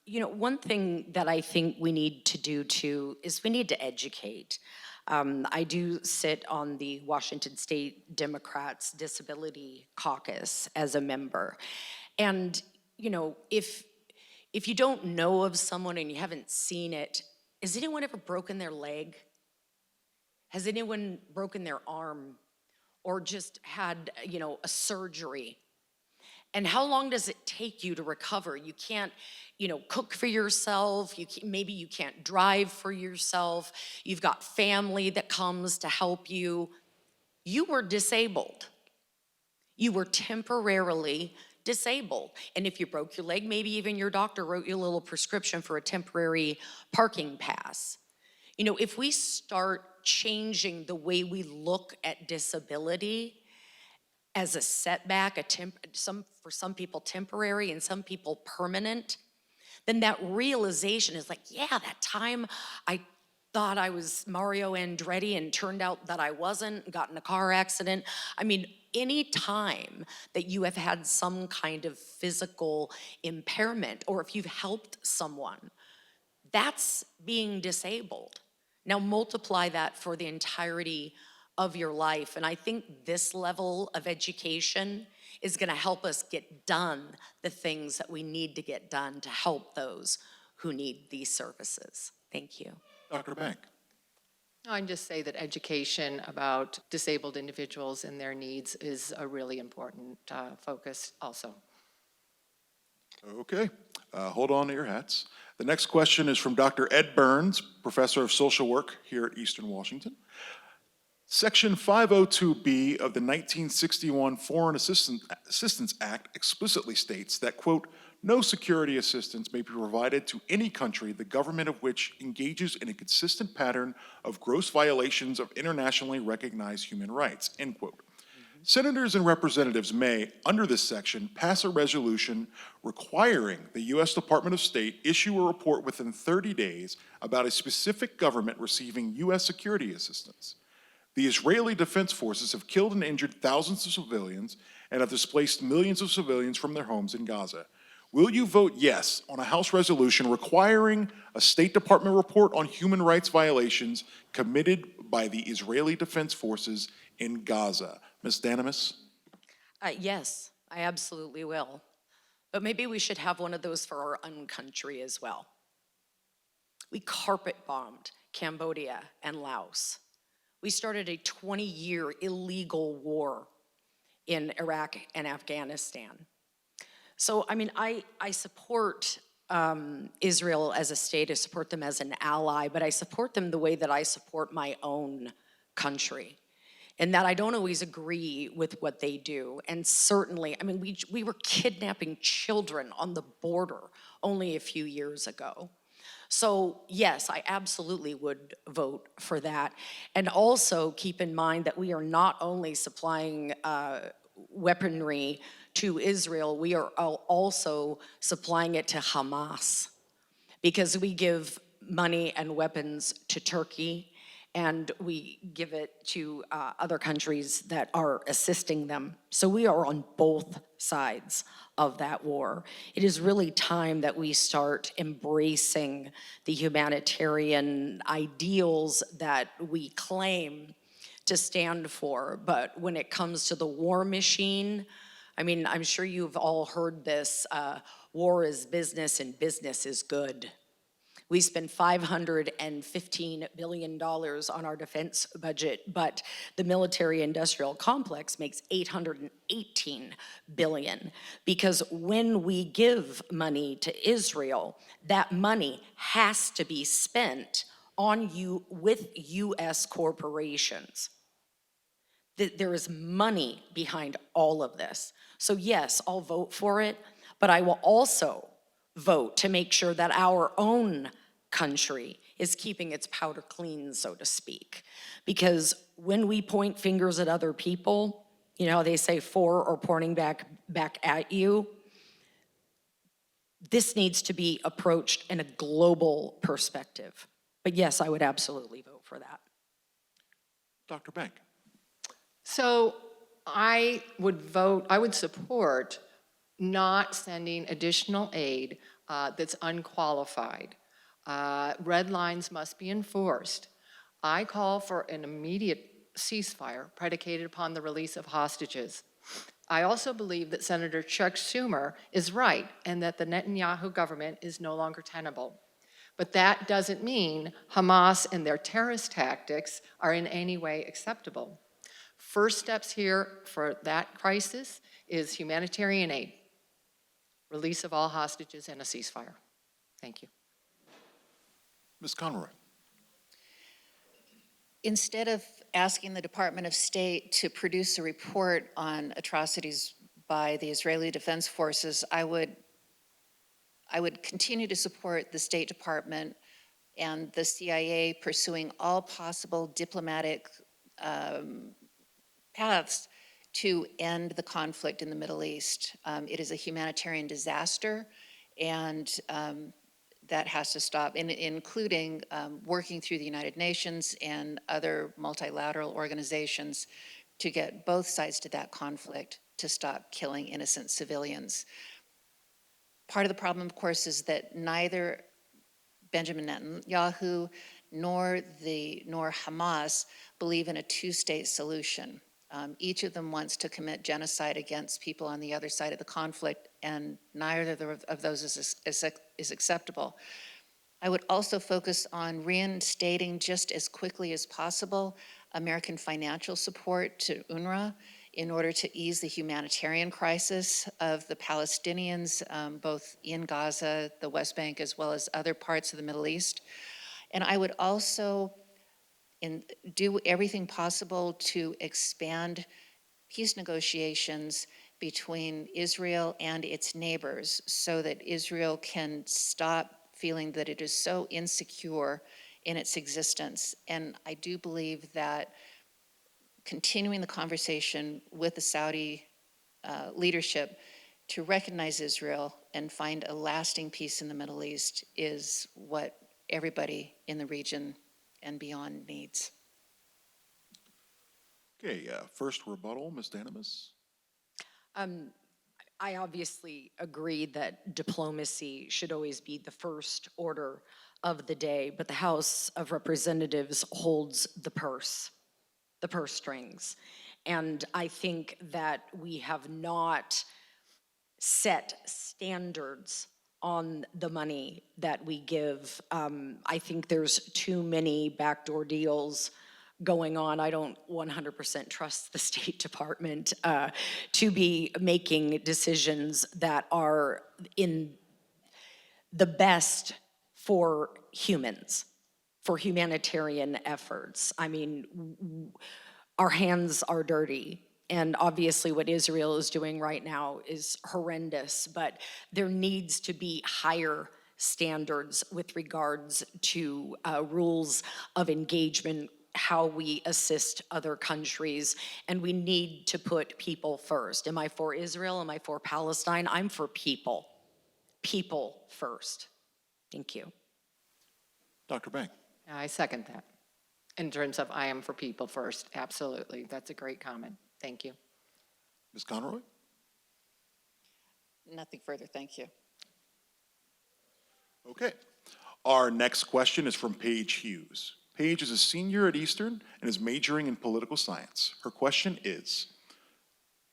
You know, one thing that I think we need to do too is we need to educate. I do sit on the Washington State Democrats Disability Caucus as a member. And, you know, if you don't know of someone and you haven't seen it, has anyone ever broken their leg? Has anyone broken their arm or just had, you know, a surgery? And how long does it take you to recover? You can't, you know, cook for yourself. Maybe you can't drive for yourself. You've got family that comes to help you. You were disabled. You were temporarily disabled. And if you broke your leg, maybe even your doctor wrote you a little prescription for a temporary parking pass. You know, if we start changing the way we look at disability as a setback, for some people temporary and some people permanent, then that realization is like, yeah, that time I thought I was Mario Andretti and turned out that I wasn't, got in a car accident. I mean, any time that you have had some kind of physical impairment, or if you've helped someone, that's being disabled. Now multiply that for the entirety of your life. And I think this level of education is gonna help us get done the things that we need to get done to help those who need these services. Thank you. Dr. Bank. I'd just say that education about disabled individuals and their needs is a really important focus also. Okay, hold on to your hats. The next question is from Dr. Ed Burns, Professor of Social Work here at Eastern Washington. Section 502B of the 1961 Foreign Assistance Act explicitly states that, quote, no security assistance may be provided to any country the government of which engages in a consistent pattern of gross violations of internationally recognized human rights, end quote. Senators and representatives may, under this section, pass a resolution requiring the U.S. Department of State issue a report within 30 days about a specific government receiving U.S. security assistance. The Israeli Defense Forces have killed and injured thousands of civilians and have displaced millions of civilians from their homes in Gaza. Will you vote yes on a House resolution requiring a State Department report on human rights violations committed by the Israeli Defense Forces in Gaza? Ms. Danamis? Yes, I absolutely will. But maybe we should have one of those for our own country as well. We carpet bombed Cambodia and Laos. We started a 20-year illegal war in Iraq and Afghanistan. So, I mean, I support Israel as a state, I support them as an ally, but I support them the way that I support my own country. And that I don't always agree with what they do. And certainly, I mean, we were kidnapping children on the border only a few years ago. So yes, I absolutely would vote for that. And also keep in mind that we are not only supplying weaponry to Israel, we are also supplying it to Hamas, because we give money and weapons to Turkey, and we give it to other countries that are assisting them. So we are on both sides of that war. It is really time that we start embracing the humanitarian ideals that we claim to stand for. But when it comes to the war machine, I mean, I'm sure you've all heard this, war is business and business is good. We spend $515 billion on our defense budget, but the military-industrial complex makes $818 billion, because when we give money to Israel, that money has to be spent on with U.S. corporations. There is money behind all of this. So yes, I'll vote for it, but I will also vote to make sure that our own country is keeping its powder clean, so to speak. Because when we point fingers at other people, you know, they say for or pointing back at you, this needs to be approached in a global perspective. But yes, I would absolutely vote for that. Dr. Bank. So I would support not sending additional aid that's unqualified. Red lines must be enforced. I call for an immediate ceasefire predicated upon the release of hostages. I also believe that Senator Chuck Schumer is right and that the Netanyahu government is no longer tenable. But that doesn't mean Hamas and their terrorist tactics are in any way acceptable. First steps here for that crisis is humanitarian aid, release of all hostages, and a ceasefire. Thank you. Ms. Conroy. Instead of asking the Department of State to produce a report on atrocities by the Israeli Defense Forces, I would continue to support the State Department and the CIA pursuing all possible diplomatic paths to end the conflict in the Middle East. It is a humanitarian disaster, and that has to stop, including working through the United Nations and other multilateral organizations to get both sides to that conflict to stop killing innocent civilians. Part of the problem, of course, is that neither Benjamin Netanyahu nor Hamas believe in a two-state solution. Each of them wants to commit genocide against people on the other side of the conflict, and neither of those is acceptable. I would also focus on reinstating just as quickly as possible American financial support to UNRWA in order to ease the humanitarian crisis of the Palestinians, both in Gaza, the West Bank, as well as other parts of the Middle East. And I would also do everything possible to expand peace negotiations between Israel and its neighbors so that Israel can stop feeling that it is so insecure in its existence. And I do believe that continuing the conversation with the Saudi leadership to recognize Israel and find a lasting peace in the Middle East is what everybody in the region and beyond needs. Okay, first rebuttal, Ms. Danimus. I obviously agree that diplomacy should always be the first order of the day, but the House of Representatives holds the purse strings. And I think that we have not set standards on the money that we give. I think there's too many backdoor deals going on. I don't 100% trust the State Department to be making decisions that are in the best for humans, for humanitarian efforts. I mean, our hands are dirty. And obviously what Israel is doing right now is horrendous, but there needs to be higher standards with regards to rules of engagement, how we assist other countries, and we need to put people first. Am I for Israel? Am I for Palestine? I'm for people. People first. Thank you. Dr. Bank. I second that. In terms of I am for people first, absolutely. That's a great comment. Thank you. Ms. Conroy. Nothing further, thank you. Okay. Our next question is from Paige Hughes. Paige is a senior at Eastern and is majoring in political science. Her question is,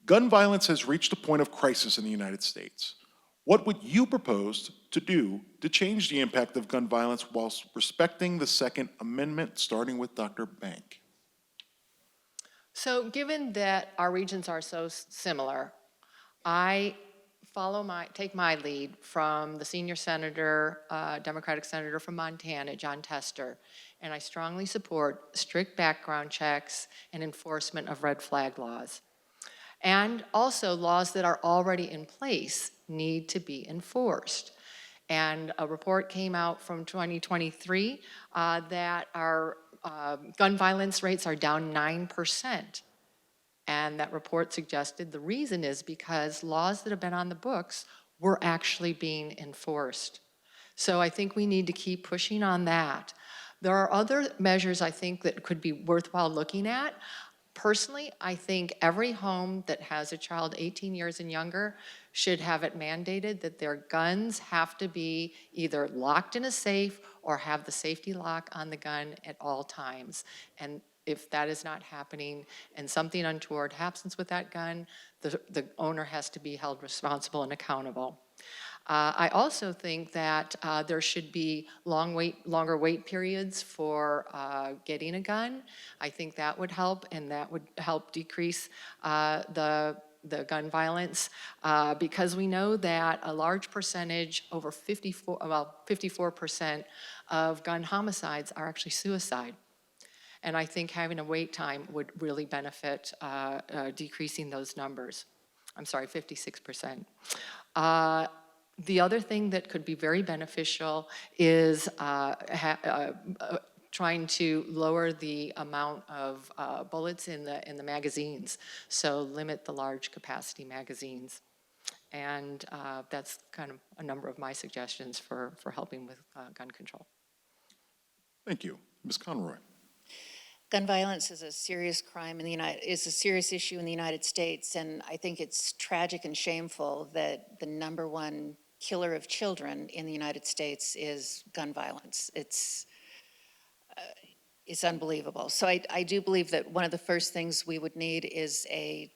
gun violence has reached a point of crisis in the United States. What would you propose to do to change the impact of gun violence whilst respecting the Second Amendment, starting with Dr. Bank? So given that our regions are so similar, I take my lead from the senior senator, Democratic senator from Montana, John Tester, and I strongly support strict background checks and enforcement of red flag laws. And also laws that are already in place need to be enforced. And a report came out from 2023 that our gun violence rates are down 9%. And that report suggested the reason is because laws that have been on the books were actually being enforced. So I think we need to keep pushing on that. There are other measures I think that could be worthwhile looking at. Personally, I think every home that has a child 18 years and younger should have it mandated that their guns have to be either locked in a safe or have the safety lock on the gun at all times. And if that is not happening and something untoward happens with that gun, the owner has to be held responsible and accountable. I also think that there should be longer wait periods for getting a gun. I think that would help, and that would help decrease the gun violence, because we know that a large percentage, over 54% of gun homicides are actually suicide. And I think having a wait time would really benefit decreasing those numbers. I'm sorry, 56%. The other thing that could be very beneficial is trying to lower the amount of bullets in the magazines, so limit the large capacity magazines. And that's kind of a number of my suggestions for helping with gun control. Thank you. Ms. Conroy. Gun violence is a serious crime is a serious issue in the United States, and I think it's tragic and shameful that the number one killer of children in the United States is gun violence. It's unbelievable. So I do believe that one of the first things we would need is a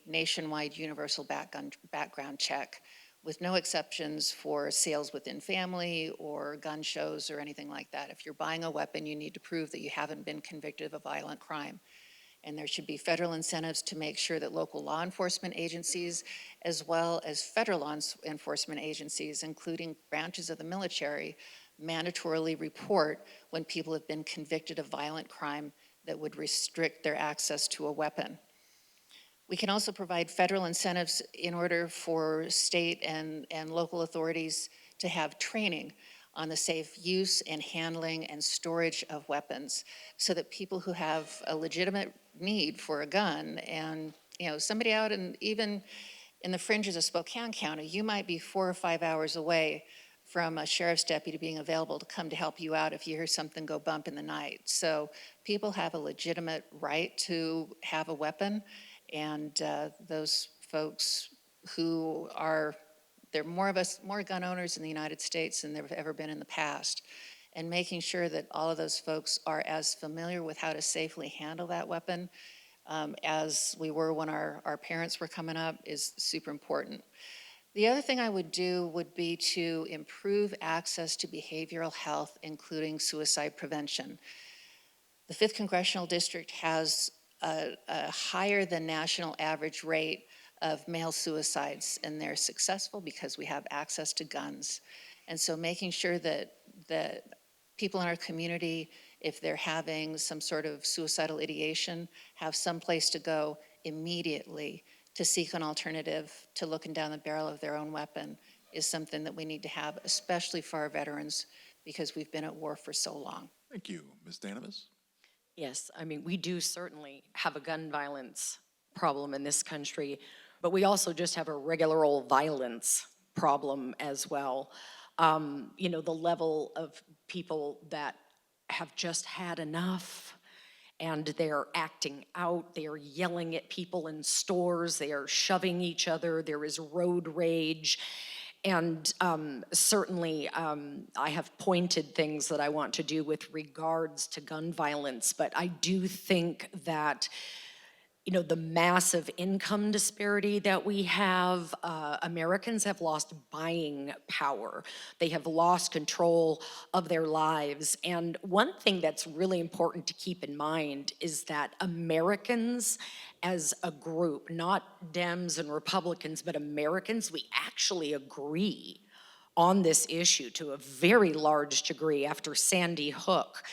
nationwide universal background check with no exceptions for sales within family or gun shows or anything like that. If you're buying a weapon, you need to prove that you haven't been convicted of a violent crime. And there should be federal incentives to make sure that local law enforcement agencies, as well as federal law enforcement agencies, including branches of the military, mandatorily report when people have been convicted of violent crime that would restrict their access to a weapon. We can also provide federal incentives in order for state and local authorities to have training on the safe use and handling and storage of weapons, so that people who have a legitimate need for a gun, and somebody out even in the fringes of Spokane County, you might be 4 or 5 hours away from a sheriff's deputy being available to come to help you out if you hear something go bump in the night. So people have a legitimate right to have a weapon, and those folks who are, there are more gun owners in the United States than there have ever been in the past. And making sure that all of those folks are as familiar with how to safely handle that weapon as we were when our parents were coming up is super important. The other thing I would do would be to improve access to behavioral health, including suicide prevention. The 5th Congressional District has a higher than national average rate of male suicides, and they're successful because we have access to guns. And so making sure that people in our community, if they're having some sort of suicidal ideation, have some place to go immediately to seek an alternative to looking down the barrel of their own weapon is something that we need to have, especially for our veterans, because we've been at war for so long. Thank you. Ms. Danamis? Yes, I mean, we do certainly have a gun violence problem in this country, but we also just have a regular old violence problem as well. The level of people that have just had enough and they're acting out, they are yelling at people in stores, they are shoving each other, there is road rage. And certainly I have pointed things that I want to do with regards to gun violence, but I do think that the massive income disparity that we have, Americans have lost buying power. They have lost control of their lives. And one thing that's really important to keep in mind is that Americans as a group, not Dems and Republicans, but Americans, we actually agree on this issue to a very large degree after Sandy Hook.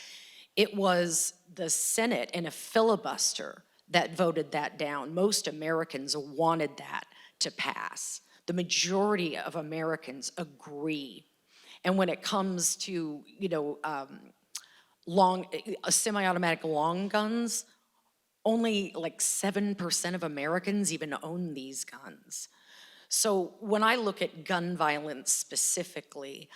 It was the Senate in a filibuster that voted that down. Most Americans wanted that to pass. The majority of Americans agree. And when it comes to, semi-automatic long guns, only like 7% of Americans even own these guns. So when I look at gun violence specifically,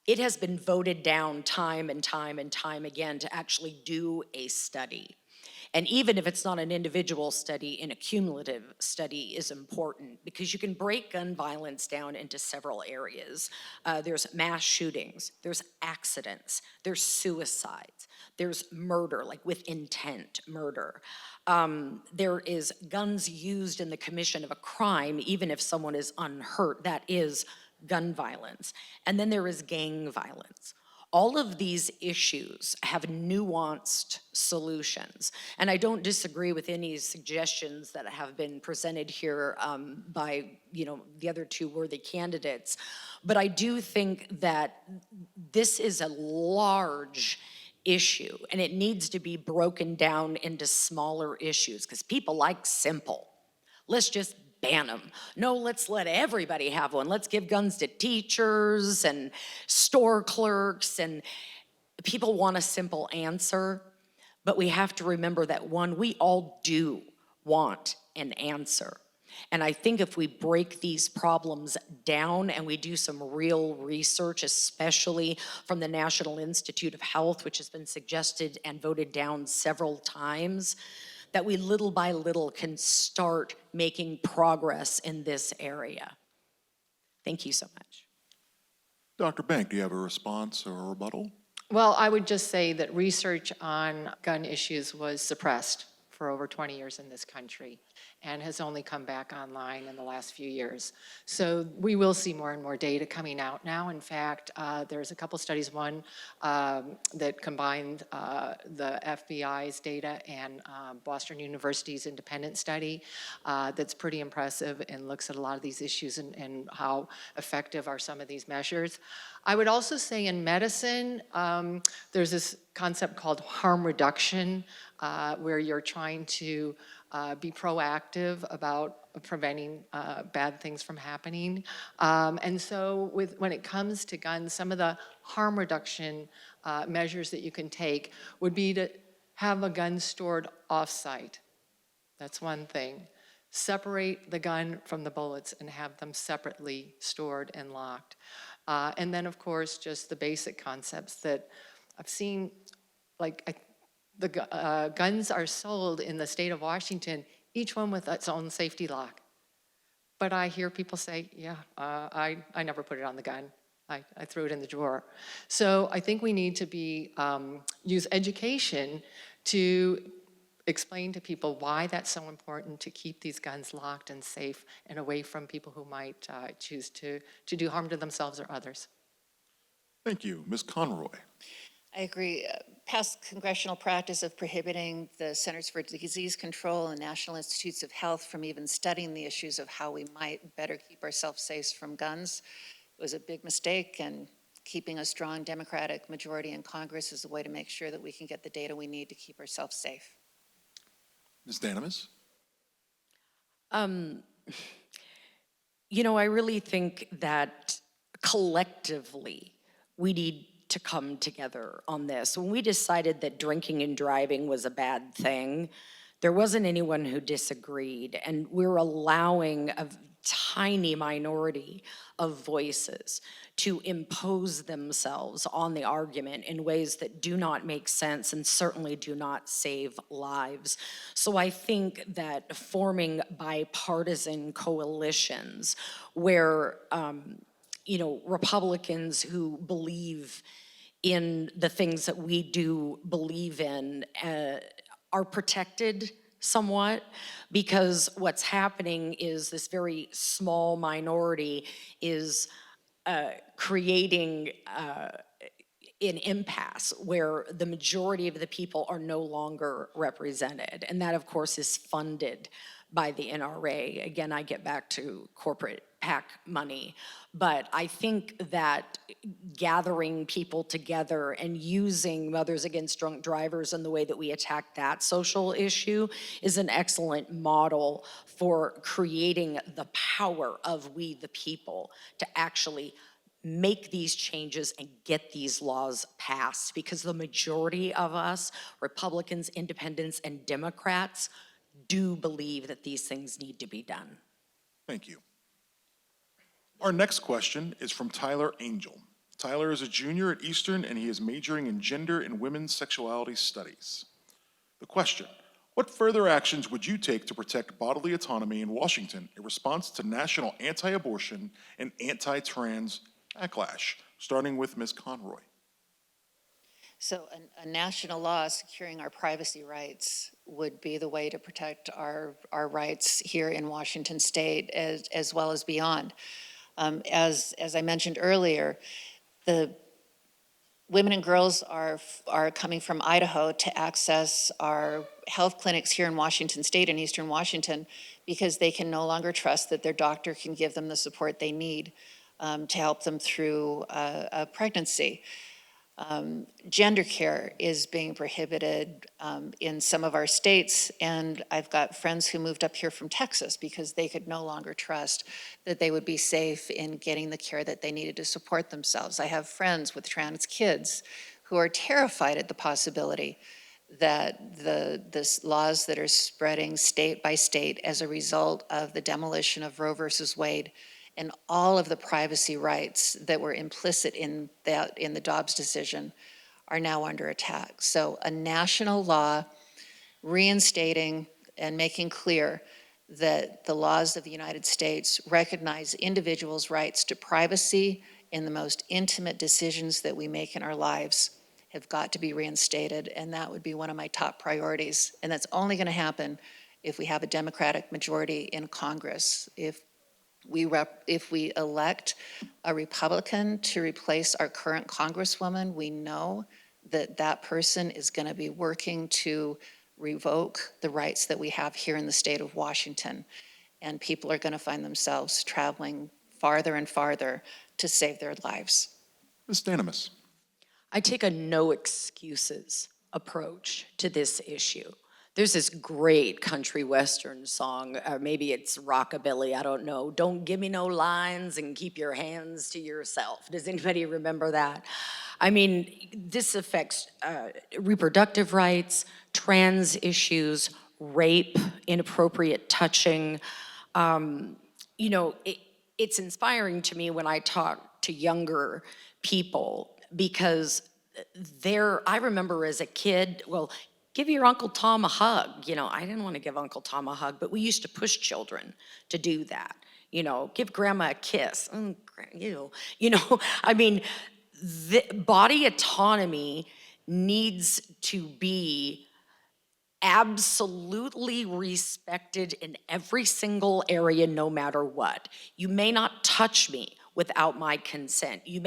it has been voted down time and time and time again to actually do a study. And even if it's not an individual study, an accumulative study is important because you can break gun violence down into several areas. There's mass shootings, there's accidents, there's suicides, there's murder, like with intent murder. There is guns used in the commission of a crime, even if someone is unhurt, that is gun violence. And then there is gang violence. All of these issues have nuanced solutions. And I don't disagree with any suggestions that have been presented here by the other two worthy candidates. But I do think that this is a large issue and it needs to be broken down into smaller issues because people like simple. Let's just ban them. No, let's let everybody have one. Let's give guns to teachers and store clerks, and people want a simple answer, but we have to remember that one, we all do want an answer. And I think if we break these problems down and we do some real research, especially from the National Institute of Health, which has been suggested and voted down several times, that we little by little can start making progress in this area. Thank you so much. Dr. Bank, do you have a response or a rebuttal? Well, I would just say that research on gun issues was suppressed for over 20 years in this country and has only come back online in the last few years. So we will see more and more data coming out now. In fact, there's a couple studies, one that combined the FBI's data and Boston University's independent study that's pretty impressive and looks at a lot of these issues and how effective are some of these measures. I would also say in medicine, there's this concept called harm reduction, where you're trying to be proactive about preventing bad things from happening. And so when it comes to guns, some of the harm reduction measures that you can take would be to have a gun stored off-site. That's one thing. Separate the gun from the bullets and have them separately stored and locked. And then, of course, just the basic concepts that I've seen, like the guns are sold in the state of Washington, each one with its own safety lock. But I hear people say, yeah, I never put it on the gun. I threw it in the drawer. So I think we need to use education to explain to people why that's so important to keep these guns locked and safe and away from people who might choose to do harm to themselves or others. Thank you. Ms. Conroy. I agree. Past congressional practice of prohibiting the Centers for Disease Control and National Institutes of Health from even studying the issues of how we might better keep ourselves safe from guns was a big mistake, and keeping a strong Democratic majority in Congress is a way to make sure that we can get the data we need to keep ourselves safe. Ms. Danimus? I really think that collectively we need to come together on this. When we decided that drinking and driving was a bad thing, there wasn't anyone who disagreed, and we're allowing a tiny minority of voices to impose themselves on the argument in ways that do not make sense and certainly do not save lives. So I think that forming bipartisan coalitions where Republicans who believe in the things that we do believe in are protected somewhat, because what's happening is this very small minority is creating an impasse where the majority of the people are no longer represented. And that, of course, is funded by the NRA. Again, I get back to corporate PAC money. But I think that gathering people together and using Mothers Against Drunk Drivers and the way that we attack that social issue is an excellent model for creating the power of we the people to actually make these changes and get these laws passed, because the majority of us, Republicans, Independents, and Democrats, do believe that these things need to be done. Thank you. Our next question is from Tyler Angel. Tyler is a junior at Eastern and he is majoring in gender and women's sexuality studies. The question, What further actions would you take to protect bodily autonomy in Washington in response to national anti-abortion and anti-trans backlash? Starting with Ms. Conroy. So a national law securing our privacy rights would be the way to protect our rights here in Washington state as well as beyond. As I mentioned earlier, the women and girls are coming from Idaho to access our health clinics here in Washington state and Eastern Washington because they can no longer trust that their doctor can give them the support they need to help them through a pregnancy. Gender care is being prohibited in some of our states, and I've got friends who moved up here from Texas because they could no longer trust that they would be safe in getting the care that they needed to support themselves. I have friends with trans kids who are terrified at the possibility that the laws that are spreading state by state as a result of the demolition of Roe versus Wade and all of the privacy rights that were implicit in the Dobbs decision are now under attack. So a national law reinstating and making clear that the laws of the United States recognize individuals' rights to privacy in the most intimate decisions that we make in our lives have got to be reinstated, and that would be one of my top priorities. And that's only going to happen if we have a Democratic majority in Congress. If we elect a Republican to replace our current Congresswoman, we know that that person is going to be working to revoke the rights that we have here in the state of Washington. And people are going to find themselves traveling farther and farther to save their lives. Ms. Danimus. I take a no excuses approach to this issue. There's this great country western song, or maybe it's rockabilly, I don't know. Don't give me no lines and keep your hands to yourself. Does anybody remember that? I mean, this affects reproductive rights, trans issues, rape, inappropriate touching. You know, it's inspiring to me when I talk to younger people because I remember as a kid, well, give your Uncle Tom a hug. You know, I didn't want to give Uncle Tom a hug, but we used to push children to do that. You know, give grandma a kiss. You know, I mean, the body autonomy needs to be absolutely respected in every single area, no matter what. You may not touch me without my consent. You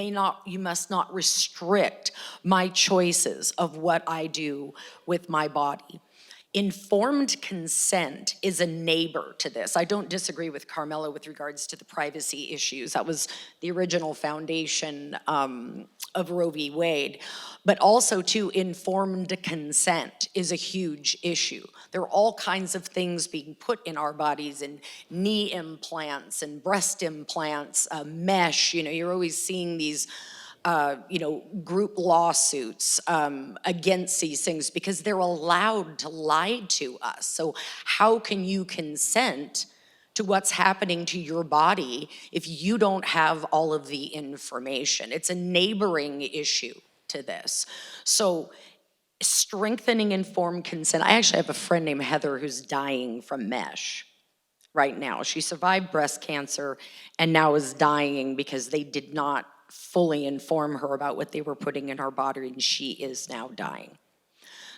must not restrict my choices of what I do with my body. Informed consent is a neighbor to this. I don't disagree with Carmela with regards to the privacy issues. That was the original foundation of Roe v. Wade. But also, too, informed consent is a huge issue. There are all kinds of things being put in our bodies, and knee implants and breast implants, mesh. You know, you're always seeing these group lawsuits against these things because they're allowed to lie to us. So how can you consent to what's happening to your body if you don't have all of the information? It's a neighboring issue to this. So strengthening informed consent. I actually have a friend named Heather who's dying from mesh right now. She survived breast cancer and now is dying because they did not fully inform her about what they were putting in her body, and she is now dying.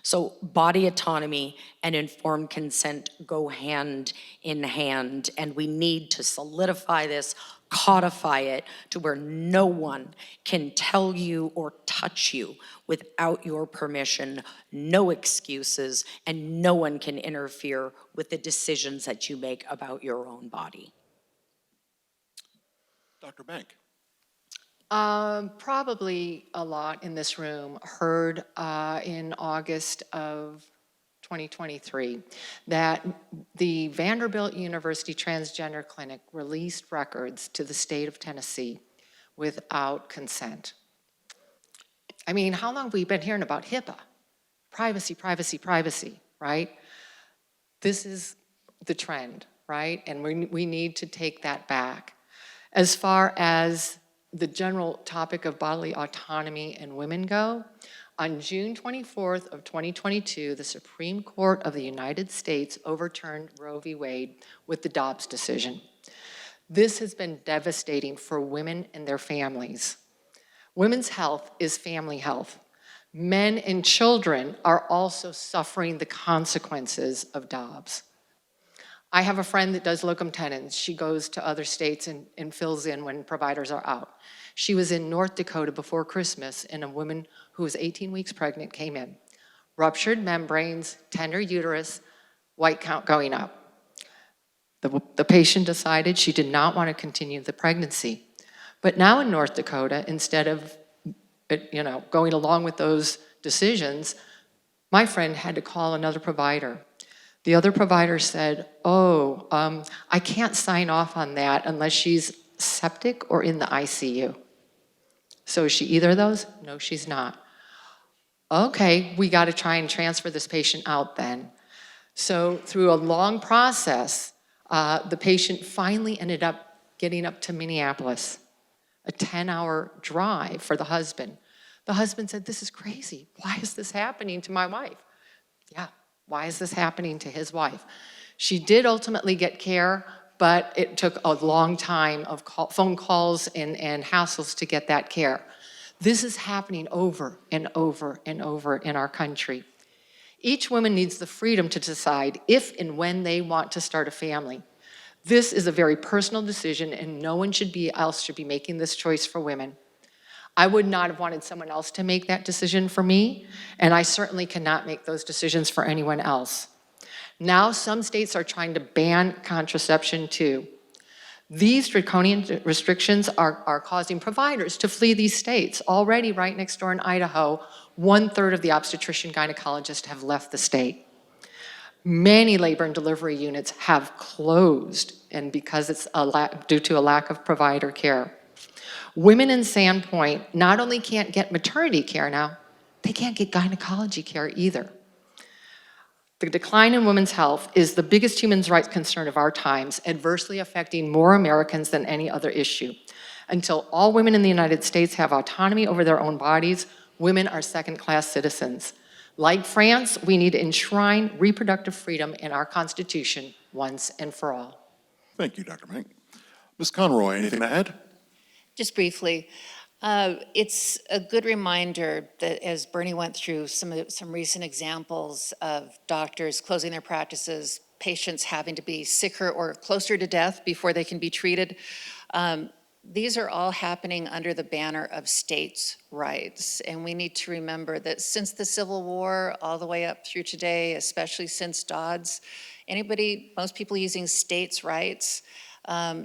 So body autonomy and informed consent go hand in hand, and we need to solidify this, codify it to where no one can tell you or touch you without your permission, no excuses, and no one can interfere with the decisions that you make about your own body. Dr. Bank. Probably a lot in this room heard in August of 2023 that the Vanderbilt University Transgender Clinic released records to the state of Tennessee without consent. I mean, how long have we been hearing about HIPAA? Privacy, privacy, privacy, right? This is the trend, right? And we need to take that back. As far as the general topic of bodily autonomy and women go, on June 24th of 2022, the Supreme Court of the United States overturned Roe v. Wade with the Dobbs decision. This has been devastating for women and their families. Women's health is family health. Men and children are also suffering the consequences of Dobbs. I have a friend that does locum tenens. She goes to other states and fills in when providers are out. She was in North Dakota before Christmas, and a woman who was 18 weeks pregnant came in. Ruptured membranes, tender uterus, white count going up. The patient decided she did not want to continue the pregnancy. But now in North Dakota, instead of going along with those decisions, my friend had to call another provider. The other provider said, I can't sign off on that unless she's septic or in the ICU. So is she either of those? No, she's not. Okay, we got to try and transfer this patient out then. So through a long process, the patient finally ended up getting up to Minneapolis, a 10-hour drive for the husband. The husband said, this is crazy. Why is this happening to my wife? Yeah, why is this happening to his wife? She did ultimately get care, but it took a long time of phone calls and hassles to get that care. This is happening over and over and over in our country. Each woman needs the freedom to decide if and when they want to start a family. This is a very personal decision, and no one else should be making this choice for women. I would not have wanted someone else to make that decision for me, and I certainly cannot make those decisions for anyone else. Now, some states are trying to ban contraception too. These draconian restrictions are causing providers to flee these states. Already, right next door in Idaho, 1/3 of the obstetrician gynecologists have left the state. Many labor and delivery units have closed, and because it's due to a lack of provider care. Women in Sandpoint not only can't get maternity care now, they can't get gynecology care either. The decline in women's health is the biggest human rights concern of our times, adversely affecting more Americans than any other issue. Until all women in the United States have autonomy over their own bodies, women are second-class citizens. Like France, we need to enshrine reproductive freedom in our Constitution once and for all. Thank you, Dr. Bank. Ms. Conroy, anything to add? Just briefly, it's a good reminder that as Bernie went through some recent examples of doctors closing their practices, patients having to be sicker or closer to death before they can be treated, these are all happening under the banner of states' rights. And we need to remember that since the Civil War all the way up through today, especially since Dodd's, most people using states' rights,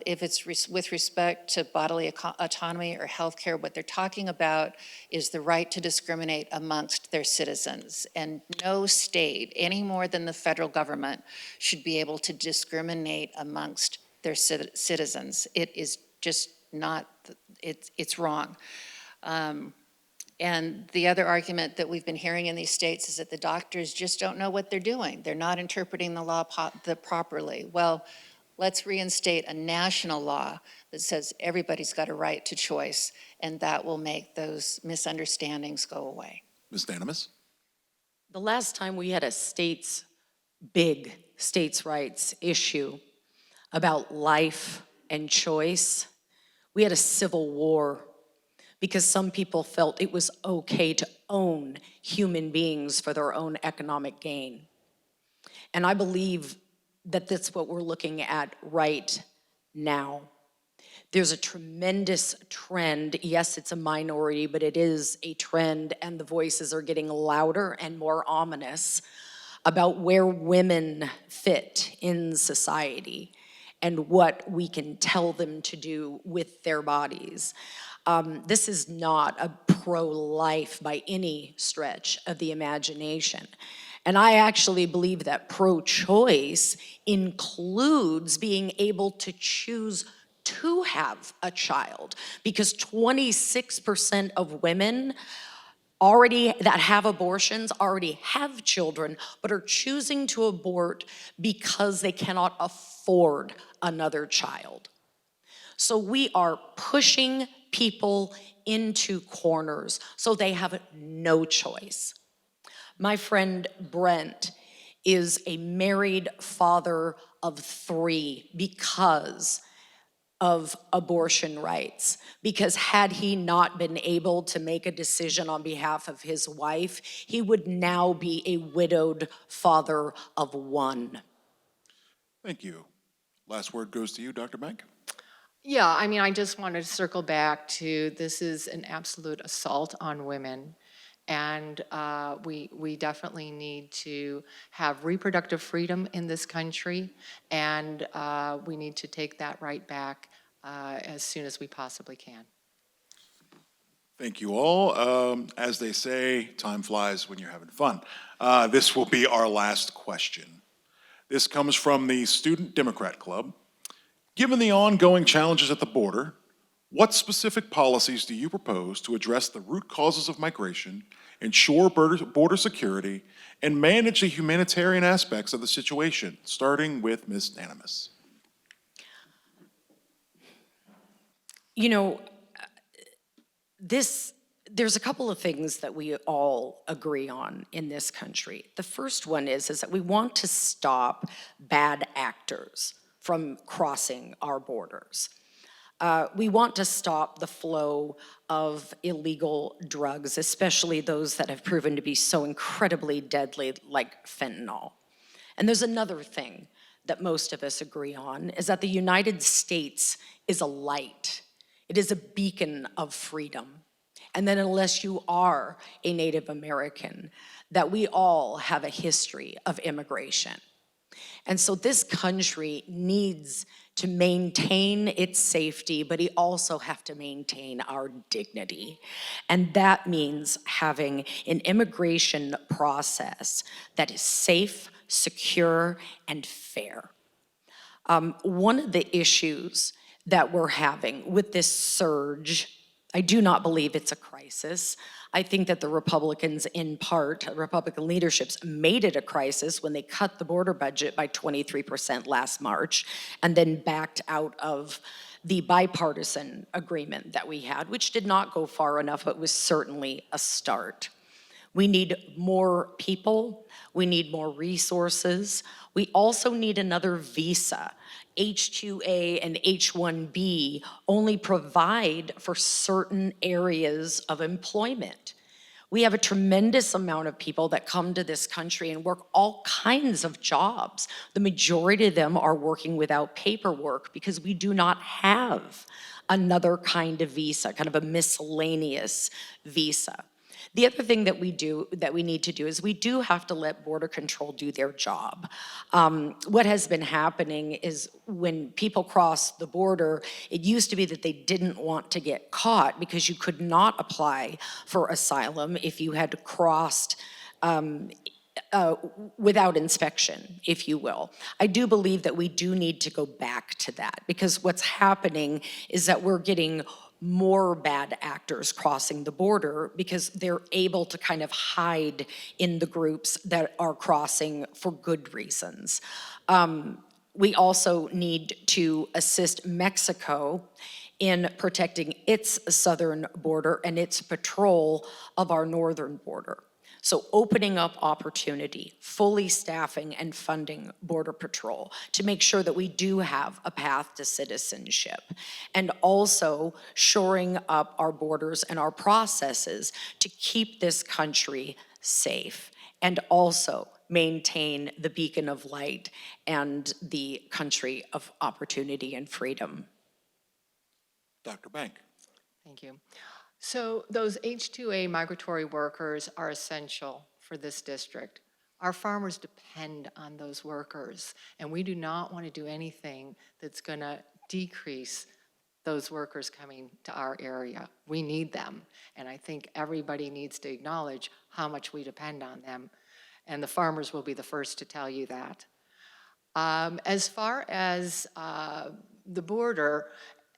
if it's with respect to bodily autonomy or healthcare, what they're talking about is the right to discriminate amongst their citizens. And no state, any more than the federal government, should be able to discriminate amongst their citizens. It is just not, it's wrong. And the other argument that we've been hearing in these states is that the doctors just don't know what they're doing. They're not interpreting the law properly. Well, let's reinstate a national law that says everybody's got a right to choice, and that will make those misunderstandings go away. Ms. Danimus? The last time we had a big states' rights issue about life and choice, we had a civil war because some people felt it was okay to own human beings for their own economic gain. And I believe that that's what we're looking at right now. There's a tremendous trend. Yes, it's a minority, but it is a trend, and the voices are getting louder and more ominous about where women fit in society and what we can tell them to do with their bodies. This is not a pro-life by any stretch of the imagination. And I actually believe that pro-choice includes being able to choose to have a child, because 26% of women that have abortions already have children, but are choosing to abort because they cannot afford another child. So we are pushing people into corners so they have no choice. My friend Brent is a married father of 3 because of abortion rights, because had he not been able to make a decision on behalf of his wife, he would now be a widowed father of 1. Thank you. Last word goes to you, Dr. Bank. Yeah, I mean, I just wanted to circle back to this is an absolute assault on women. And we definitely need to have reproductive freedom in this country. And we need to take that right back as soon as we possibly can. Thank you all. As they say, time flies when you're having fun. This will be our last question. This comes from the Student Democrat Club. Given the ongoing challenges at the border, what specific policies do you propose to address the root causes of migration, ensure border security, and manage the humanitarian aspects of the situation, starting with Ms. Danimus? You know, there's a couple of things that we all agree on in this country. The first one is that we want to stop bad actors from crossing our borders. We want to stop the flow of illegal drugs, especially those that have proven to be so incredibly deadly, like fentanyl. And there's another thing that most of us agree on, is that the United States is a light. It is a beacon of freedom. And then unless you are a Native American, that we all have a history of immigration. And so this country needs to maintain its safety, but we also have to maintain our dignity. And that means having an immigration process that is safe, secure, and fair. One of the issues that we're having with this surge, I do not believe it's a crisis. I think that the Republicans, in part, Republican leaderships made it a crisis when they cut the border budget by 23% last March and then backed out of the bipartisan agreement that we had, which did not go far enough, but was certainly a start. We need more people. We need more resources. We also need another visa. H-2A and H-1B only provide for certain areas of employment. We have a tremendous amount of people that come to this country and work all kinds of jobs. The majority of them are working without paperwork because we do not have another kind of visa, kind of a miscellaneous visa. The other thing that we need to do is we do have to let Border Control do their job. What has been happening is when people cross the border, it used to be that they didn't want to get caught because you could not apply for asylum if you had crossed without inspection, if you will. I do believe that we do need to go back to that because what's happening is that we're getting more bad actors crossing the border because they're able to kind of hide in the groups that are crossing for good reasons. We also need to assist Mexico in protecting its southern border and its patrol of our northern border. So opening up opportunity, fully staffing and funding Border Patrol to make sure that we do have a path to citizenship, and also shoring up our borders and our processes to keep this country safe, and also maintain the beacon of light and the country of opportunity and freedom. Dr. Bank. Thank you. So those H-2A migratory workers are essential for this district. Our farmers depend on those workers, and we do not want to do anything that's going to decrease those workers coming to our area. We need them, and I think everybody needs to acknowledge how much we depend on them, and the farmers will be the first to tell you that. As far as the border,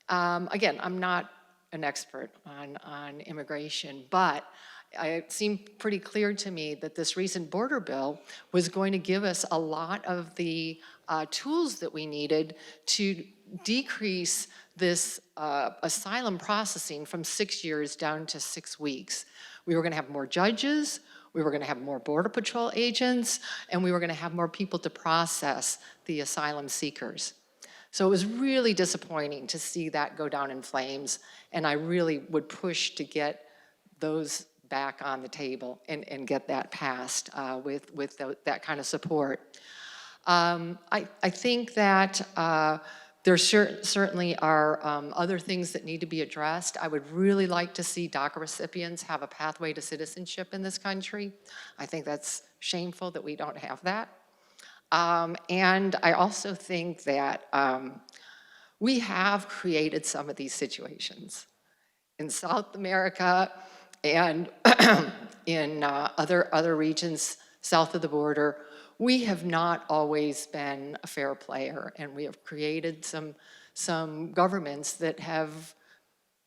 again, I'm not an expert on immigration, but it seemed pretty clear to me that this recent border bill was going to give us a lot of the tools that we needed to decrease this asylum processing from 6 years down to 6 weeks. We were gonna have more judges, we were gonna have more Border Patrol agents, and we were gonna have more people to process the asylum seekers. So it was really disappointing to see that go down in flames, and I really would push to get those back on the table and get that passed with that kind of support. I think that there certainly are other things that need to be addressed. I would really like to see DACA recipients have a pathway to citizenship in this country. I think that's shameful that we don't have that. And I also think that we have created some of these situations in South America and in other regions south of the border. We have not always been a fair player, and we have created some governments that have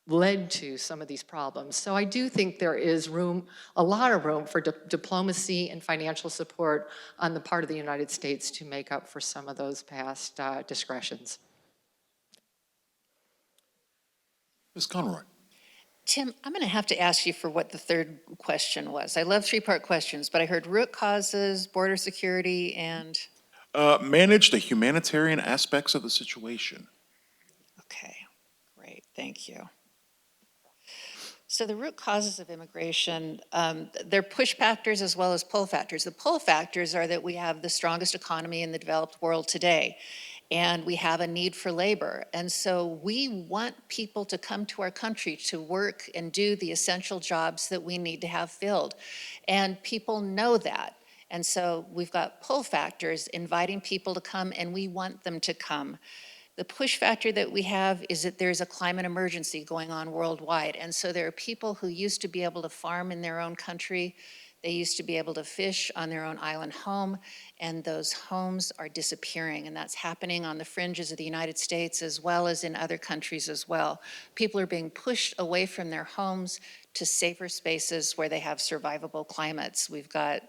led to some of these problems. So I do think there is room, a lot of room for diplomacy and financial support on the part of the United States to make up for some of those past discretions. Ms. Conroy. Tim, I'm going to have to ask you for what the third question was. I love three-part questions, but I heard root causes, border security, and, Manage the humanitarian aspects of the situation. okay, great, thank you. So the root causes of immigration, they're push factors as well as pull factors. The pull factors are that we have the strongest economy in the developed world today, and we have a need for labor. And so we want people to come to our country to work and do the essential jobs that we need to have filled. And people know that. And so we've got pull factors inviting people to come, and we want them to come. The push factor that we have is that there's a climate emergency going on worldwide. And so there are people who used to be able to farm in their own country. They used to be able to fish on their own island home, and those homes are disappearing. And that's happening on the fringes of the United States as well as in other countries as well. People are being pushed away from their homes to safer spaces where they have survivable climates. We've got,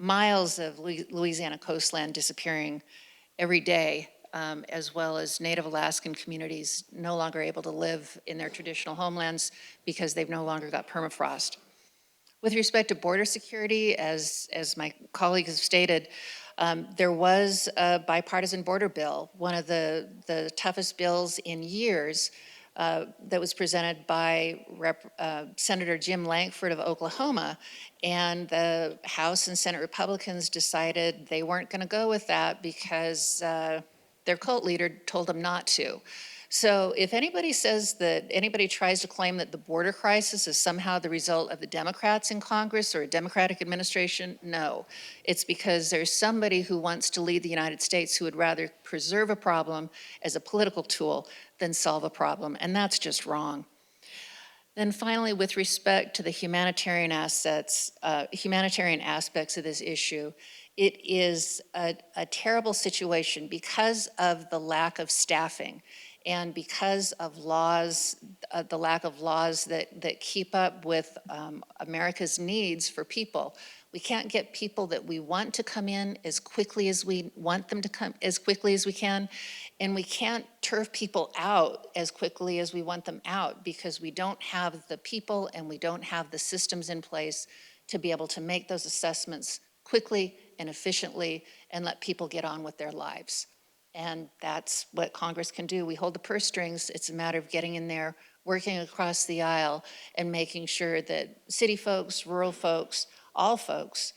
miles of Louisiana coastland disappearing every day, as well as Native Alaskan communities no longer able to live in their traditional homelands because they've no longer got permafrost. With respect to border security, as my colleagues have stated, there was a bipartisan border bill, one of the toughest bills in years, that was presented by Senator Jim Lankford of Oklahoma, and the House and Senate Republicans decided they weren't going to go with that because their cult leader told them not to. So if anybody says that, anybody tries to claim that the border crisis is somehow the result of the Democrats in Congress or a Democratic administration, no. It's because there's somebody who wants to lead the United States who would rather preserve a problem as a political tool than solve a problem, and that's just wrong. Then finally, with respect to the humanitarian aspects of this issue, it is a terrible situation because of the lack of staffing and because of laws, the lack of laws that keep up with America's needs for people. We can't get people that we want to come in as quickly as we want them to come, as quickly as we can, and we can't turf people out as quickly as we want them out because we don't have the people and we don't have the systems in place to be able to make those assessments quickly and efficiently and let people get on with their lives. And that's what Congress can do. We hold the purse strings. It's a matter of getting in there, working across the aisle, and making sure that city folks, rural folks, all folks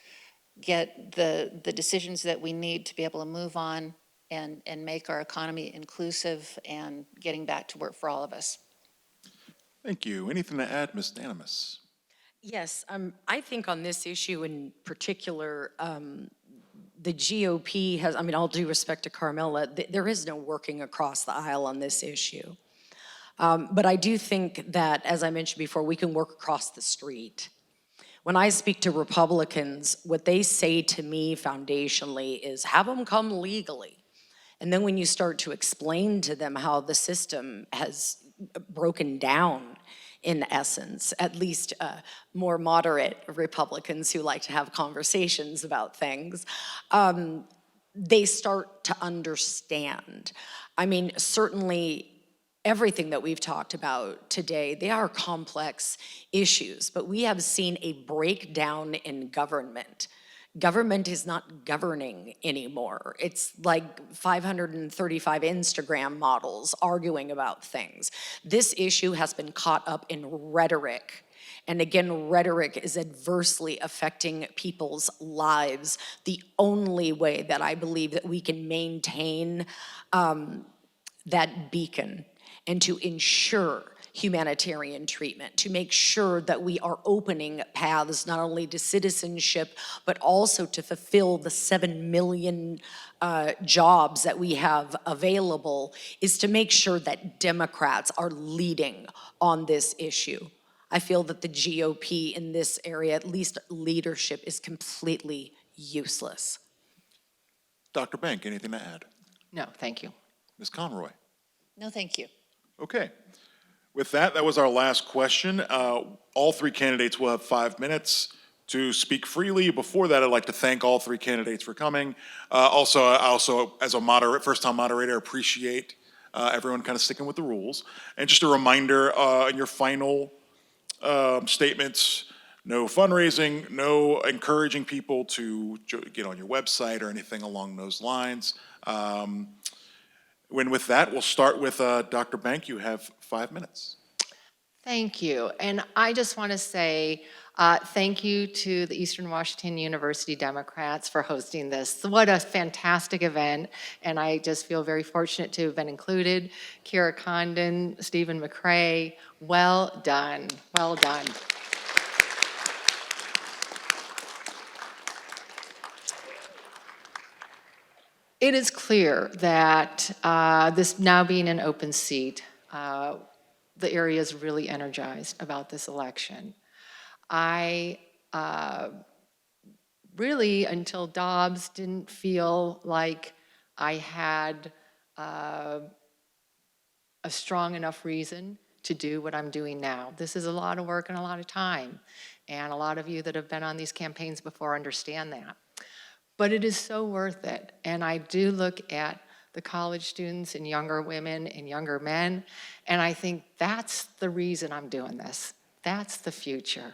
get the decisions that we need to be able to move on and make our economy inclusive and getting back to work for all of us. Thank you. Anything to add, Ms. Danimus? Yes, I think on this issue in particular, the GOP has, all due respect to Carmela, there is no working across the aisle on this issue. But I do think that, as I mentioned before, we can work across the street. When I speak to Republicans, what they say to me foundationally is have them come legally. And then when you start to explain to them how the system has broken down, in essence, at least more moderate Republicans who like to have conversations about things, they start to understand. I mean, certainly everything that we've talked about today, they are complex issues, but we have seen a breakdown in government. Government is not governing anymore. It's like 535 Instagram models arguing about things. This issue has been caught up in rhetoric. And again, rhetoric is adversely affecting people's lives. The only way that I believe that we can maintain that beacon and to ensure humanitarian treatment, to make sure that we are opening paths not only to citizenship, but also to fulfill the 7 million jobs that we have available, is to make sure that Democrats are leading on this issue. I feel that the GOP in this area, at least leadership, is completely useless. Dr. Bank, anything to add? No, thank you. Ms. Conroy? No, thank you. Okay. With that, that was our last question. All three candidates will have 5 minutes to speak freely. Before that, I'd like to thank all three candidates for coming. I also, as a first-time moderator, appreciate everyone kind of sticking with the rules. And just a reminder, in your final statements, no fundraising, no encouraging people to get on your website or anything along those lines. With that, we'll start with Dr. Bank. You have 5 minutes. Thank you. And I just want to say thank you to the Eastern Washington University Democrats for hosting this. What a fantastic event. And I just feel very fortunate to have been included. Kira Condon, Stephen McCrae, well done. Well done. It is clear that this now being an open seat, the area is really energized about this election. I really, until Dobbs, didn't feel like I had a strong enough reason to do what I'm doing now. This is a lot of work and a lot of time. And a lot of you that have been on these campaigns before understand that. But it is so worth it. And I do look at the college students and younger women and younger men, and I think that's the reason I'm doing this. That's the future.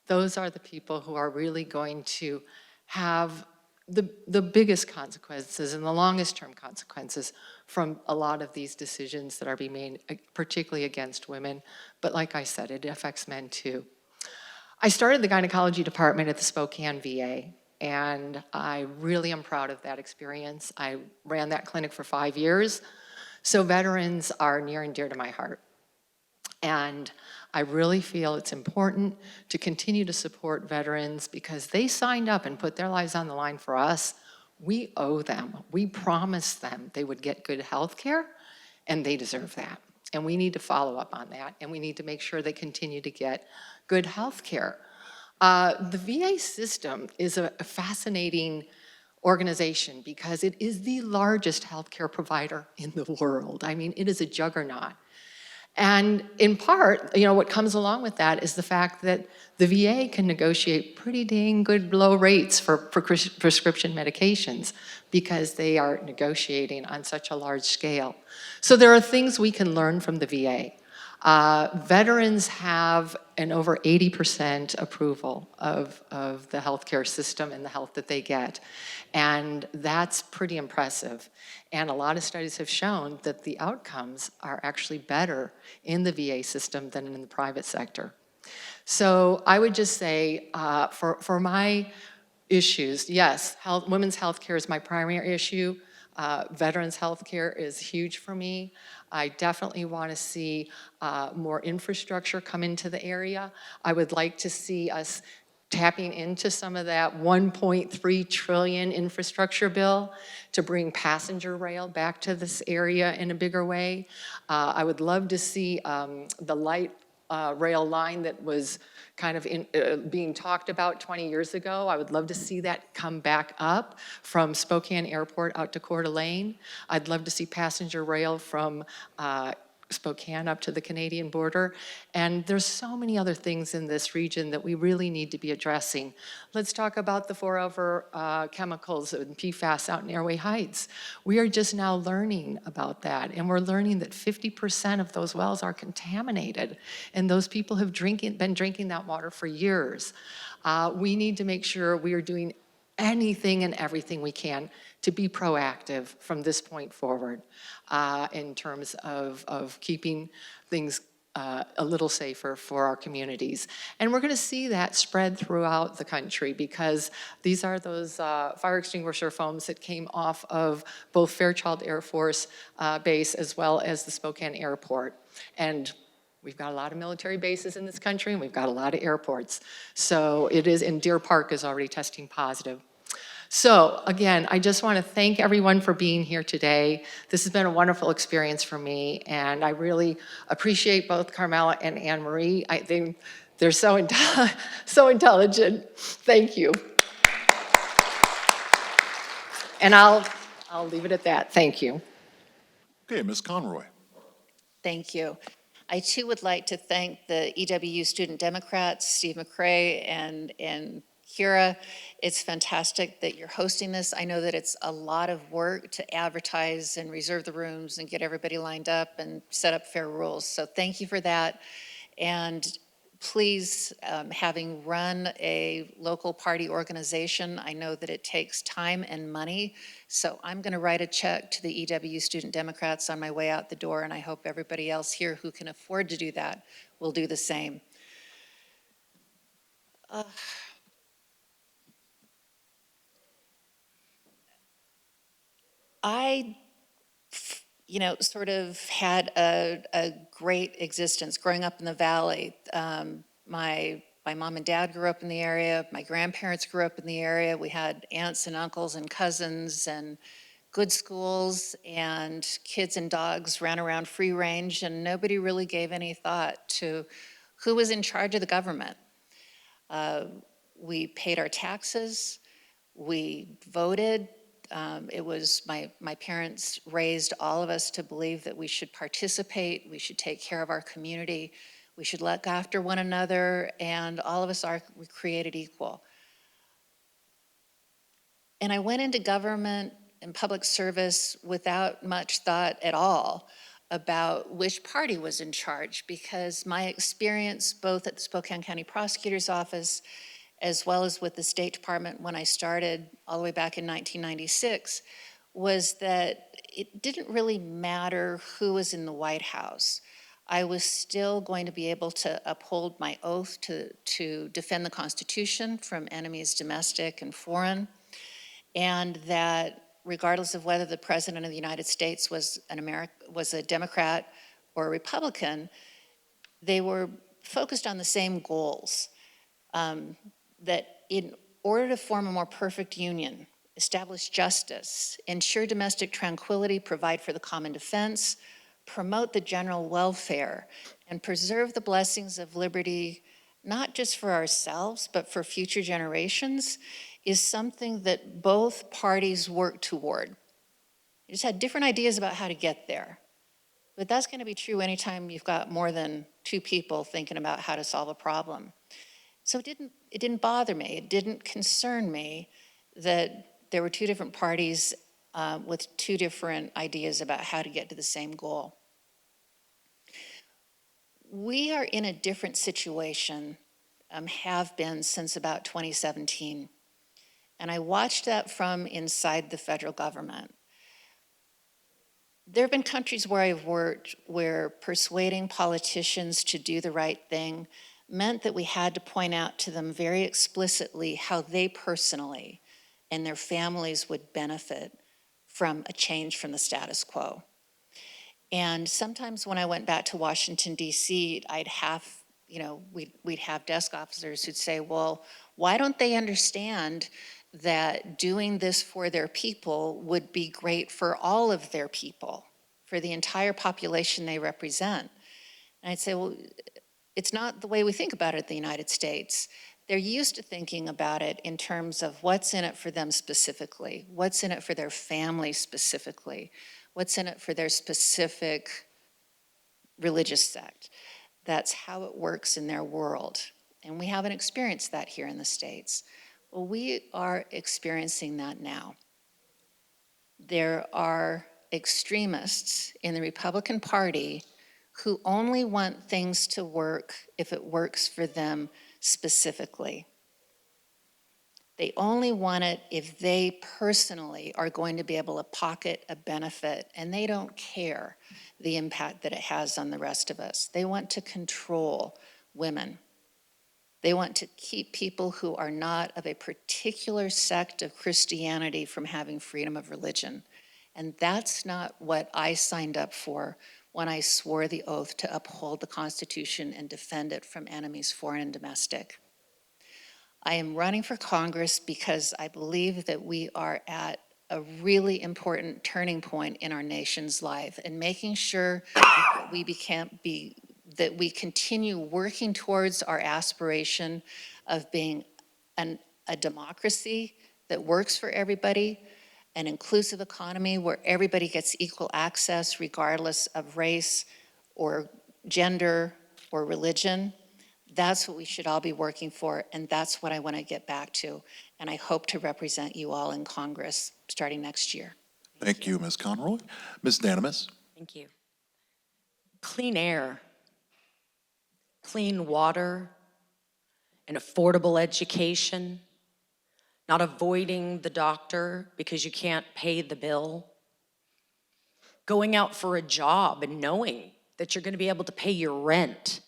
Those are the people who are really going to have the biggest consequences and the longest term consequences from a lot of these decisions that are being made, particularly against women. But like I said, it affects men too. I started the gynecology department at the Spokane VA. And I really am proud of that experience. I ran that clinic for 5 years. So veterans are near and dear to my heart. And I really feel it's important to continue to support veterans because they signed up and put their lives on the line for us. We owe them. We promised them they would get good health care, and they deserve that. And we need to follow up on that, and we need to make sure they continue to get good health care. The VA system is a fascinating organization because it is the largest healthcare provider in the world. I mean, it is a juggernaut. And in part, what comes along with that is the fact that the VA can negotiate pretty dang good low rates for prescription medications because they are negotiating on such a large scale. So there are things we can learn from the VA. Veterans have an over 80% approval of the healthcare system and the health that they get. And that's pretty impressive. And a lot of studies have shown that the outcomes are actually better in the VA system than in the private sector. So I would just say for my issues, yes, women's health care is my primary issue. Veterans health care is huge for me. I definitely want to see more infrastructure come into the area. I would like to see us tapping into some of that $1.3 trillion infrastructure bill to bring passenger rail back to this area in a bigger way. I would love to see the light rail line that was kind of being talked about 20 years ago. I would love to see that come back up from Spokane Airport out to Coeur d'Alene. I'd love to see passenger rail from Spokane up to the Canadian border. And there's so many other things in this region that we really need to be addressing. Let's talk about the forever chemicals and PFAS out in Airway Heights. We are just now learning about that, and we're learning that 50% of those wells are contaminated, and those people have been drinking that water for years. We need to make sure we are doing anything and everything we can to be proactive from this point forward in terms of keeping things a little safer for our communities. And we're going to see that spread throughout the country because these are those fire extinguisher foams that came off of both Fairchild Air Force Base as well as the Spokane Airport. And we've got a lot of military bases in this country, and we've got a lot of airports. So it is, and Deer Park is already testing positive. So again, I just want to thank everyone for being here today. This has been a wonderful experience for me, and I really appreciate both Carmela and Anne Marie. I think they're so intelligent. Thank you. And I'll leave it at that. Thank you. Okay, Ms. Conroy. Thank you. I too would like to thank the EWU Student Democrats, Steve McCrae and Kira. It's fantastic that you're hosting this. I know that it's a lot of work to advertise and reserve the rooms and get everybody lined up and set up fair rules. So thank you for that. And please, having run a local party organization, I know that it takes time and money. So I'm going to write a check to the EWU Student Democrats on my way out the door, and I hope everybody else here who can afford to do that will do the same. I, sort of had a great existence growing up in the Valley. My mom and dad grew up in the area. My grandparents grew up in the area. We had aunts and uncles and cousins and good schools, and kids and dogs ran around free range, and nobody really gave any thought to who was in charge of the government. We paid our taxes. We voted. It was my parents raised all of us to believe that we should participate, we should take care of our community, we should look after one another, and all of us are created equal. And I went into government and public service without much thought at all about which party was in charge, because my experience both at the Spokane County Prosecutor's Office as well as with the State Department when I started all the way back in 1996, was that it didn't really matter who was in the White House. I was still going to be able to uphold my oath to defend the Constitution from enemies domestic and foreign, and that regardless of whether the President of the United States was a Democrat or a Republican, they were focused on the same goals. That in order to form a more perfect union, establish justice, ensure domestic tranquility, provide for the common defense, promote the general welfare, and preserve the blessings of liberty, not just for ourselves, but for future generations, is something that both parties work toward. You just had different ideas about how to get there. But that's going to be true anytime you've got more than two people thinking about how to solve a problem. So it didn't bother me, it didn't concern me that there were two different parties with two different ideas about how to get to the same goal. We are in a different situation, have been since about 2017. And I watched that from inside the federal government. There have been countries where I've worked where persuading politicians to do the right thing meant that we had to point out to them very explicitly how they personally and their families would benefit from a change from the status quo. And sometimes when I went back to Washington, D.C., we'd have desk officers who'd say, well, why don't they understand that doing this for their people would be great for all of their people, for the entire population they represent? And I'd say, well, it's not the way we think about it in the United States. They're used to thinking about it in terms of what's in it for them specifically, what's in it for their family specifically, what's in it for their specific religious sect. That's how it works in their world. And we haven't experienced that here in the States. Well, we are experiencing that now. There are extremists in the Republican Party who only want things to work if it works for them specifically. They only want it if they personally are going to be able to pocket a benefit, and they don't care the impact that it has on the rest of us. They want to control women. They want to keep people who are not of a particular sect of Christianity from having freedom of religion. And that's not what I signed up for when I swore the oath to uphold the Constitution and defend it from enemies, foreign and domestic. I am running for Congress because I believe that we are at a really important turning point in our nation's life, and making sure that we continue working towards our aspiration of being a democracy that works for everybody, an inclusive economy where everybody gets equal access regardless of race or gender or religion. That's what we should all be working for, and that's what I want to get back to. And I hope to represent you all in Congress starting next year. Thank you, Ms. Conroy. Ms. Danimus? Thank you. Clean air, clean water, an affordable education, not avoiding the doctor because you can't pay the bill, going out for a job and knowing that you're going to be able to pay your rent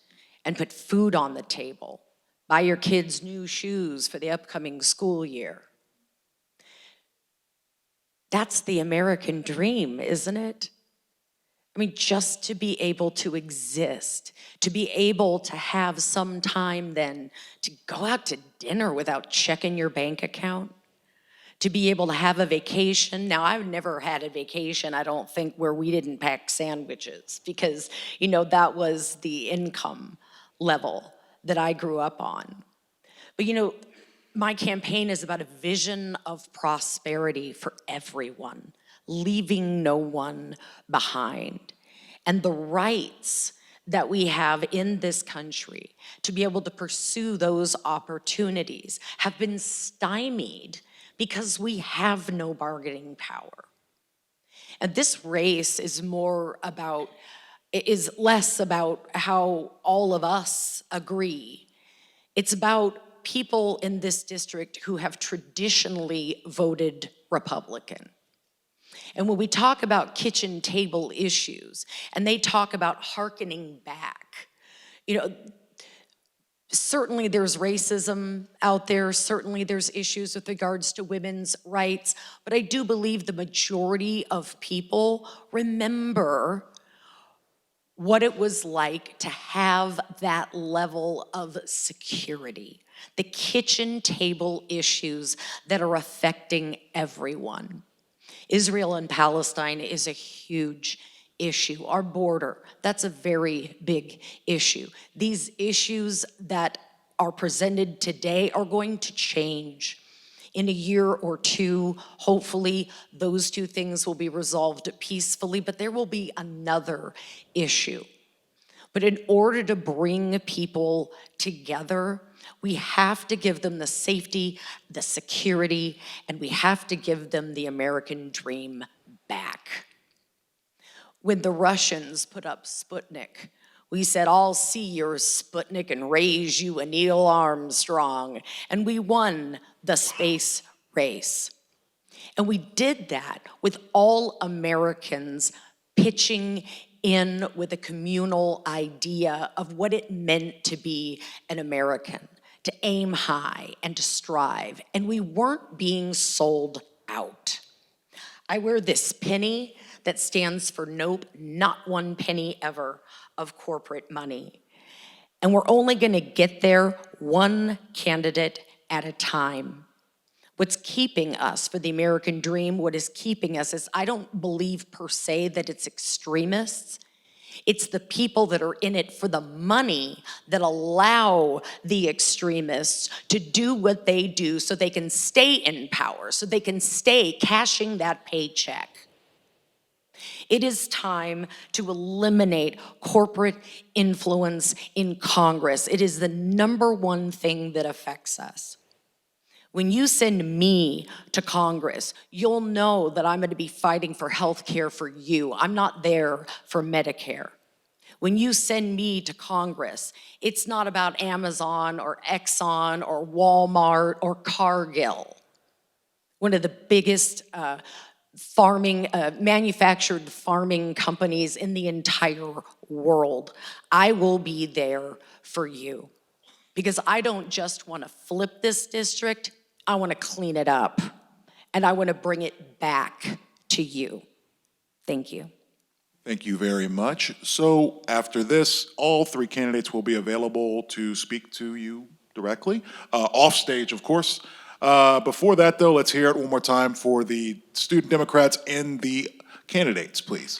and put food on the table, buy your kids new shoes for the upcoming school year. That's the American dream, isn't it? I mean, just to be able to exist, to be able to have some time then to go out to dinner without checking your bank account, to be able to have a vacation. Now, I've never had a vacation, I don't think, where we didn't pack sandwiches because, that was the income level that I grew up on. But, my campaign is about a vision of prosperity for everyone, leaving no one behind. And the rights that we have in this country to be able to pursue those opportunities have been stymied because we have no bargaining power. And this race is less about how all of us agree. It's about people in this district who have traditionally voted Republican. And when we talk about kitchen table issues, and they talk about hearkening back, certainly there's racism out there, certainly there's issues with regards to women's rights, but I do believe the majority of people remember what it was like to have that level of security, the kitchen table issues that are affecting everyone. Israel and Palestine is a huge issue. Our border, that's a very big issue. These issues that are presented today are going to change. In a year or two, hopefully, those two things will be resolved peacefully, but there will be another issue. But in order to bring people together, we have to give them the safety, the security, and we have to give them the American dream back. When the Russians put up Sputnik, we said, "I'll see your Sputnik and raise you a Neil Armstrong." And we won the space race. And we did that with all Americans pitching in with a communal idea of what it meant to be an American, to aim high and to strive. And we weren't being sold out. I wear this penny that stands for nope, not one penny ever of corporate money. And we're only going to get there one candidate at a time. What's keeping us for the American dream, what is keeping us is I don't believe per se that it's extremists. It's the people that are in it for the money that allow the extremists to do what they do so they can stay in power, so they can stay cashing that paycheck. It is time to eliminate corporate influence in Congress. It is the #1 thing that affects us. When you send me to Congress, you'll know that I'm going to be fighting for health care for you. I'm not there for Medicare. When you send me to Congress, it's not about Amazon or Exxon or Walmart or Cargill, one of the biggest manufactured farming companies in the entire world. I will be there for you because I don't just want to flip this district, I want to clean it up and I want to bring it back to you. Thank you. Thank you very much. So after this, all 3 candidates will be available to speak to you directly, off stage, of course. Before that, though, let's hear it one more time for the student Democrats and the candidates, please.